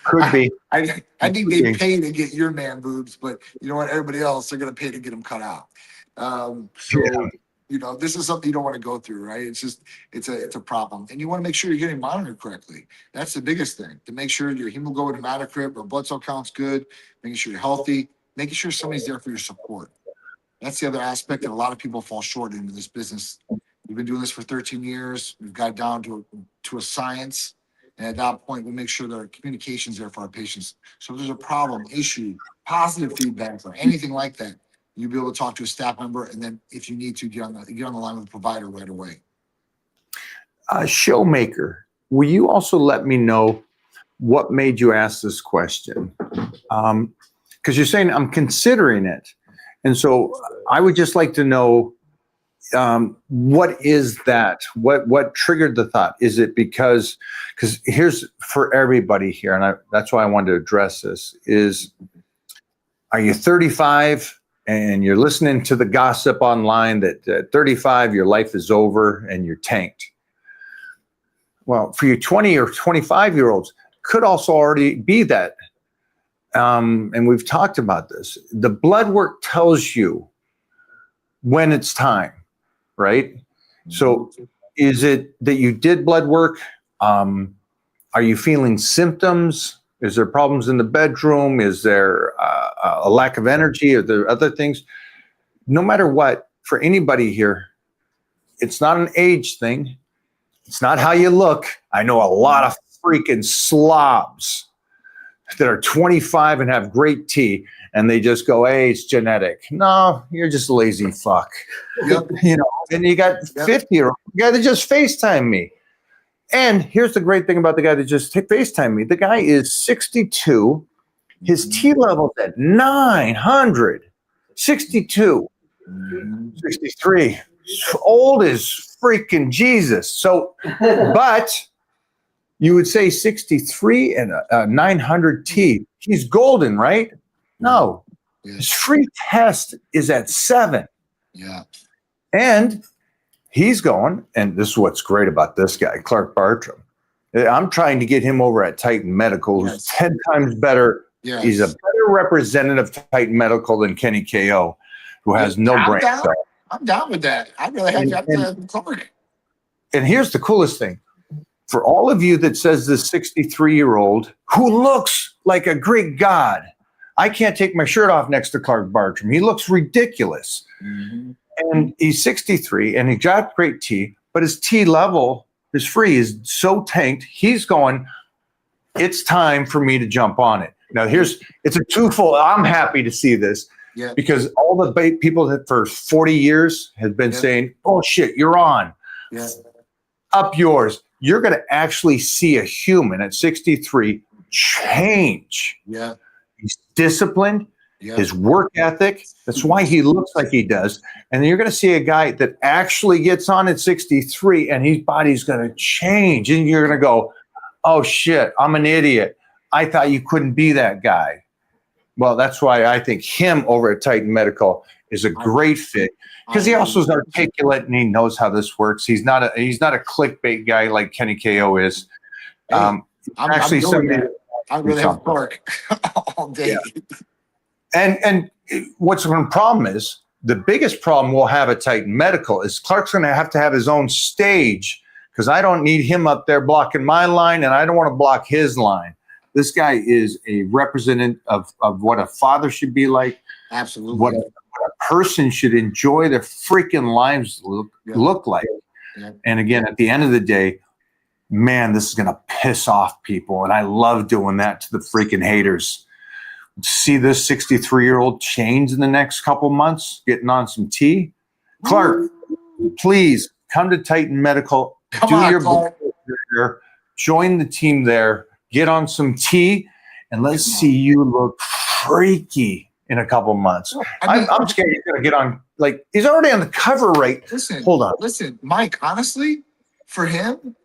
Speaker 1: Could be.
Speaker 5: I think they pay to get your man boobs, but you know what? Everybody else, they're going to pay to get them cut out. You know, this is something you don't want to go through, right? It's just, it's a problem. And you want to make sure you're getting monitored correctly. That's the biggest thing, to make sure your hemoglobin hematocrit or blood cell count's good, making sure you're healthy, making sure somebody's there for your support. That's the other aspect that a lot of people fall short into this business. We've been doing this for 13 years. We've got down to a science. And at that point, we make sure that our communication's there for our patients. So if there's a problem, issue, positive feedback, or anything like that, you'll be able to talk to a staff member. And then if you need to, get on the line with the provider right away.
Speaker 1: Showmaker, will you also let me know what made you ask this question? Because you're saying I'm considering it. And so I would just like to know, what is that? What triggered the thought? Is it because here's for everybody here, and that's why I wanted to address this, is are you 35 and you're listening to the gossip online that at 35 your life is over and you're tanked? Well, for you 20 or 25-year-olds, could also already be that. And we've talked about this. The blood work tells you when it's time, right? So is it that you did blood work? Are you feeling symptoms? Is there problems in the bedroom? Is there a lack of energy? Are there other things? No matter what, for anybody here, it's not an age thing. It's not how you look. I know a lot of freaking slobs that are 25 and have great tea, and they just go, hey, it's genetic. No, you're just a lazy fuck.
Speaker 5: Yep.
Speaker 1: You know, and you got 50-year-old guy that just FaceTime me. And here's the great thing about the guy that just FaceTime me. The guy is 62. His T level's at 900. 62. 63. Old as freaking Jesus. So, but You would say 63 and a 900T. He's golden, right? No.
Speaker 5: Yeah.
Speaker 1: His free test is at 7.
Speaker 5: Yeah.
Speaker 1: And he's going, and this is what's great about this guy, Clark Bartram. I'm trying to get him over at Titan Medical, who's
Speaker 5: Yes.
Speaker 1: 10 times better.
Speaker 5: Yes.
Speaker 1: He's a better representative of Titan Medical than Kenny KO, who has no
Speaker 5: I'm
Speaker 1: brain
Speaker 5: down.
Speaker 1: cell.
Speaker 5: I'm down with that. I'd rather have that than Clark.
Speaker 1: And here's the coolest thing. For all of you that says this 63-year-old who looks like a Greek god, I can't take my shirt off next to Clark Bartram. He looks ridiculous.
Speaker 5: Mhm.
Speaker 1: And he's 63 and he got great T, but his T level, his free is so tanked. He's going, it's time for me to jump on it. Now it's a twofold. I'm happy to see this
Speaker 5: Yeah.
Speaker 1: because all the people that for 40 years have been
Speaker 5: Yeah.
Speaker 1: saying, oh shit, you're on.
Speaker 5: Yeah.
Speaker 1: Up yours. You're going to actually see a human at 63 change.
Speaker 5: Yeah.
Speaker 1: He's disciplined,
Speaker 5: Yeah.
Speaker 1: his work ethic. That's why he looks like he does. And then you're going to see a guy that actually gets on at 63 and his body's going to change. And you're going to go, oh shit, I'm an idiot. I thought you couldn't be that guy. Well, that's why I think him over at Titan Medical is a great fit because he also is articulate and he knows how this works. He's not a clickbait guy like Kenny KO is.
Speaker 5: I'm
Speaker 1: Actually,
Speaker 5: doing
Speaker 1: somebody.
Speaker 5: that. I'd rather have Clark all day.
Speaker 1: And what's the problem is the biggest problem we'll have at Titan Medical is Clark's going to have his own stage because I don't need him up there blocking my line and I don't want to block his line. This guy is a representative of what a father should be like,
Speaker 5: Absolutely.
Speaker 1: what a person should enjoy their freaking lives look like.
Speaker 5: Yeah.
Speaker 1: And again, at the end of the day, man, this is going to piss off people. And I love doing that to the freaking haters. See this 63-year-old change in the next couple months, getting on some tea. Clark, please come to Titan Medical.
Speaker 5: Come on, Clark.
Speaker 1: There, join the team there. Get on some tea, and let's see you look freaky in a couple months.
Speaker 5: I mean,
Speaker 1: I'm scared he's going to get on. Like he's already on the cover, right?
Speaker 5: listen,
Speaker 1: Hold on.
Speaker 5: Listen, Mike, honestly, for him,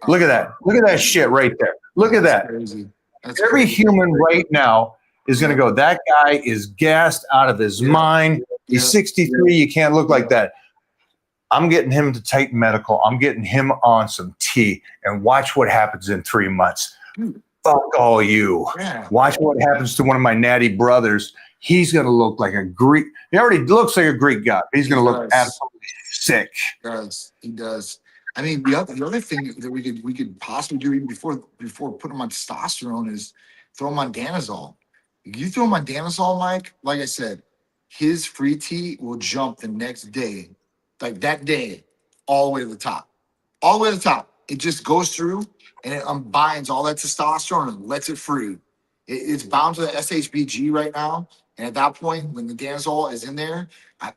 Speaker 1: Look at that. Look at that shit right there. Look at
Speaker 5: that's
Speaker 1: that.
Speaker 5: Crazy. That's
Speaker 1: Every
Speaker 5: crazy.
Speaker 1: human right now is going to go, that guy is gassed out of his mind. He's
Speaker 5: Yeah.
Speaker 1: 63. You can't look like that. I'm getting him to Titan Medical. I'm getting him on some tea and watch what happens in 3 months. Fuck all you.
Speaker 5: Yeah.
Speaker 1: Watch what happens to one of my natty brothers. He's going to look like a Greek. He already looks like a Greek god. He's going to look
Speaker 5: does.
Speaker 1: absolutely sick.
Speaker 5: He does. He does. I mean, the other thing that we could possibly do even before putting him on testosterone is throw him on Danazol. You throw him on Danazol, Mike, like I said, his free T will jump the next day, like that day, all the way to the top. All the way to the top. It just goes through and it unbinds all that testosterone and lets it free. It's bound to the SHBG right now. And at that point, when the Danazol is in there,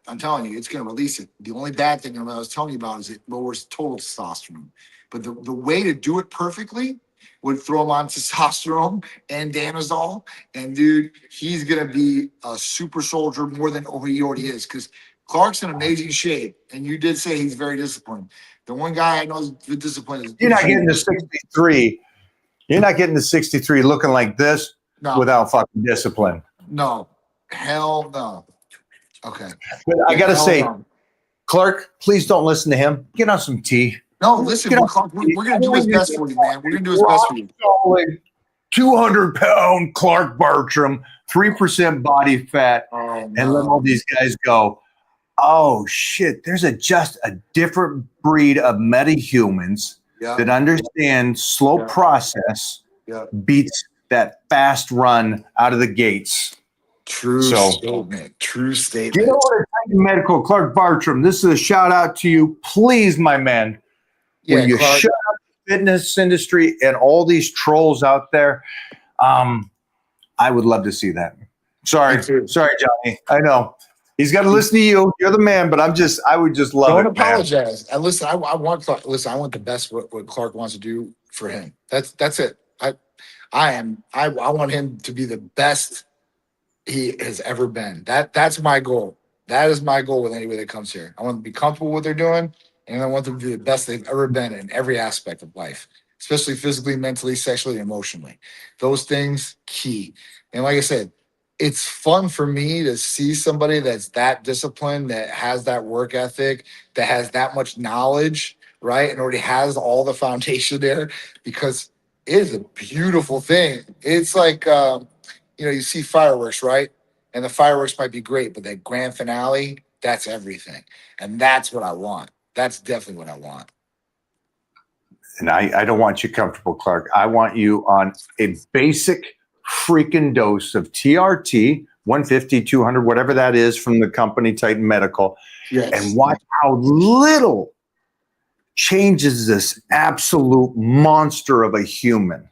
Speaker 5: I'm telling you, it's going to release it. The only bad thing that I was telling you about is it lowers total testosterone. But the way to do it perfectly would throw him on testosterone and Danazol. And dude, he's going to be a super soldier more than he already is. Because Clark's in amazing shape. And you did say he's very disciplined. The one guy I know is disciplined is
Speaker 1: You're not getting to 63. You're not getting to 63 looking like this
Speaker 5: no,
Speaker 1: without fucking discipline.
Speaker 5: no, hell no. Okay.
Speaker 1: But I got to
Speaker 5: Hell
Speaker 1: say,
Speaker 5: no.
Speaker 1: Clark, please don't listen to him. Get on some tea.
Speaker 5: No, listen,
Speaker 1: Get
Speaker 5: we're going to do his best for you, man. We're going to do his best for you.
Speaker 1: Solid 200-pound Clark Bartram, 3% body fat,
Speaker 5: Oh,
Speaker 1: and let all these guys go, oh shit, there's just a different breed of metahumans
Speaker 5: Yeah.
Speaker 1: that understand slow
Speaker 5: Yeah.
Speaker 1: process
Speaker 5: Yeah.
Speaker 1: beats that fast run out of the gates.
Speaker 5: True
Speaker 1: So-
Speaker 5: statement. True
Speaker 1: Get
Speaker 5: statement.
Speaker 1: over to Titan Medical, Clark Bartram. This is a shout out to you. Please, my man. Will you
Speaker 5: Clark,
Speaker 1: shut up the fitness industry and all these trolls out there? I would love to see that. Sorry,
Speaker 5: Me too.
Speaker 1: Johnny. I know he's got to listen to you. You're the man, but I would just love
Speaker 5: don't
Speaker 1: it, man.
Speaker 5: apologize. And listen, I want Clark. Listen, I want the best what Clark wants to do for him. That's it. I want him to be the best he has ever been. That's my goal. That is my goal with anybody that comes here. I want them to be comfortable with what they're doing, and I want them to be the best they've ever been in every aspect of life. especially physically, mentally, sexually, emotionally. Those things key. And like I said, it's fun for me to see somebody that's that disciplined, that has that work ethic, that has that much knowledge, right? And already has all the foundation there, because it is a beautiful thing. It's like, you see fireworks, right? And the fireworks might be great, but that grand finale, that's everything. And that's what I want. That's definitely what I want.
Speaker 1: And I don't want you comfortable, Clark. I want you on a basic freaking dose of TRT, 150, 200, whatever that is from the company Titan Medical,
Speaker 5: Yes.
Speaker 1: and watch how little changes this absolute monster of a human.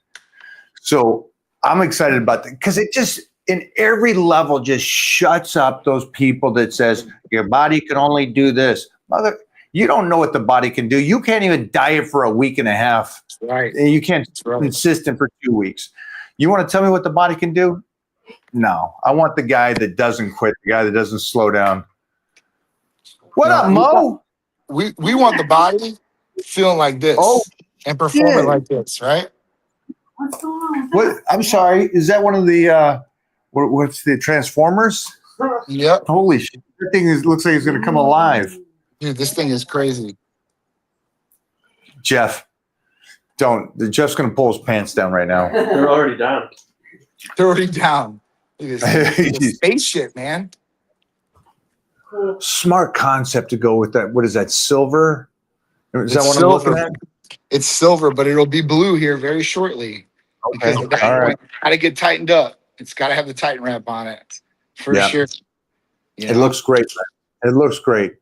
Speaker 1: So I'm excited about that, because it just, in every level, just shuts up those people that says your body can only do this. Mother, you don't know what the body can do. You can't even diet for a week and a half.
Speaker 5: Right.
Speaker 1: And you can't
Speaker 5: That's right.
Speaker 1: consistent for 2 weeks. You want to tell me what the body can do? No. I want the guy that doesn't quit, the guy that doesn't slow down. What up, Mo?
Speaker 5: We want the body feeling like this,
Speaker 1: Oh,
Speaker 5: and performing
Speaker 1: shit.
Speaker 5: like this, right?
Speaker 3: What's going on?
Speaker 1: What? I'm sorry. Is that one of the what's the Transformers?
Speaker 5: Yep.
Speaker 1: Holy shit! That thing looks like it's going to come alive.
Speaker 5: Dude, this thing is crazy.
Speaker 1: Jeff, Jeff's going to pull his pants down right now.
Speaker 2: They're already down.
Speaker 5: They're already down. It is it's a spaceship, man.
Speaker 1: Smart concept to go with that. What is that? Silver? Is that
Speaker 5: It's
Speaker 1: what
Speaker 5: silver.
Speaker 1: I'm looking at?
Speaker 5: It's silver, but it'll be blue here very shortly.
Speaker 1: Okay.
Speaker 5: Because of that.
Speaker 1: All right.
Speaker 5: Got to get tightened up. It's got to have the Titan wrap on it for
Speaker 1: Yeah.
Speaker 5: sure. You
Speaker 1: It
Speaker 5: know?
Speaker 1: looks great. Man. It looks great.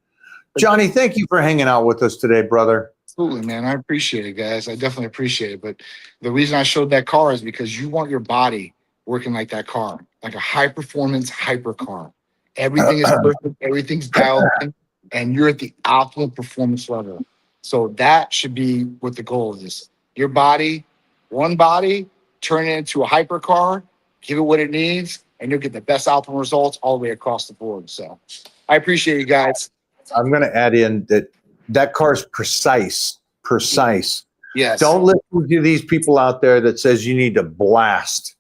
Speaker 1: Johnny, thank you for hanging out with us today, brother.
Speaker 5: Absolutely, man. I appreciate it, guys. I definitely appreciate it. But the reason I showed that car is because you want your body working like that car, like a high performance hyper car. Everything is perfect, everything's dialed in, and you're at the optimal performance level. So that should be what the goal is. Your body, one body, turn it into a hyper car, give it what it needs, and you'll get the best optimal results all the way across the board. So I appreciate you guys.
Speaker 1: I'm going to add in that car is precise.
Speaker 5: Yes.
Speaker 1: Don't listen to these people out there that says you need to blast.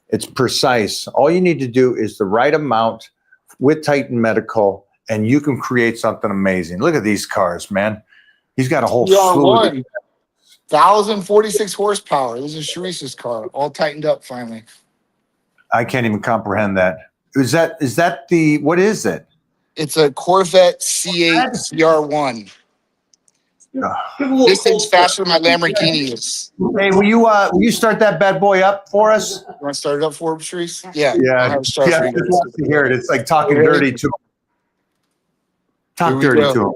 Speaker 1: It's precise. All you need to do is the right amount with Titan Medical, and you can create something amazing. Look at these cars, man. He's got a whole slew of
Speaker 5: 1,046 horsepower. This is Sharice's car, all tightened up finally.
Speaker 1: I can't even comprehend that. Is that the, what is it?
Speaker 5: It's a Corvette C8 CR1. This thing's faster than my Lamborghini is.
Speaker 1: Hey, will you start that bad boy up for us?
Speaker 5: You want to start it up for him, Sharice? Yeah. I'll
Speaker 1: Yeah,
Speaker 5: have it start for
Speaker 1: I
Speaker 5: you
Speaker 1: just
Speaker 5: guys.
Speaker 1: want to hear it. It's like talking
Speaker 5: You ready?
Speaker 1: dirty to him. Talk
Speaker 5: Here we
Speaker 1: dirty
Speaker 5: go.
Speaker 1: to him.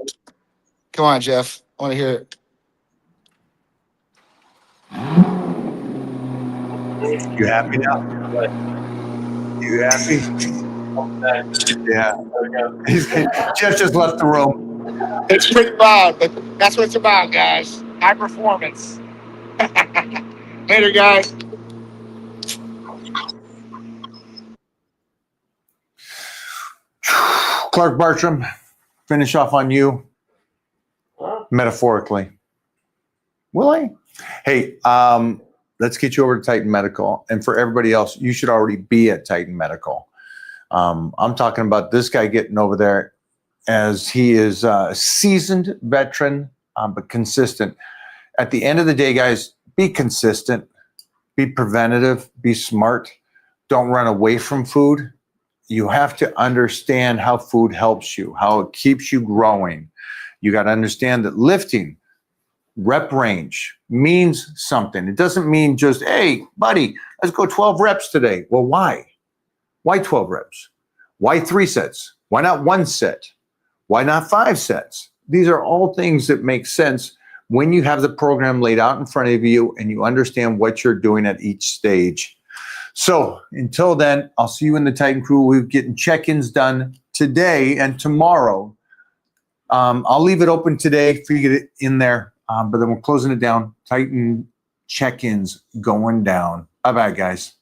Speaker 5: Come on, Jeff. I want to hear it.
Speaker 1: You happy now? You happy? Yeah. Jeff just left the room.
Speaker 5: It's pretty loud, but that's what it's about, guys. High performance. Later, guys.
Speaker 1: Clark Bartram, finish off on you metaphorically. Will I? Hey, let's get you over to Titan Medical. And for everybody else, you should already be at Titan Medical. I'm talking about this guy getting over there, as he is a seasoned veteran, but consistent. At the end of the day, guys, be consistent, be preventative, be smart. Don't run away from food. You have to understand how food helps you, how it keeps you growing. You got to understand that lifting, rep range means something. It doesn't mean just, hey, buddy, let's go 12 reps today. Well, why? Why 12 reps? Why 3 sets? Why not 1 set? Why not 5 sets? These are all things that make sense when you have the program laid out in front of you and you understand what you're doing at each stage. So until then, I'll see you in the Titan crew. We're getting check-ins done today and tomorrow. I'll leave it open today for you to get it in there, but then we're closing it down. Titan check-ins going down. Bye-bye, guys.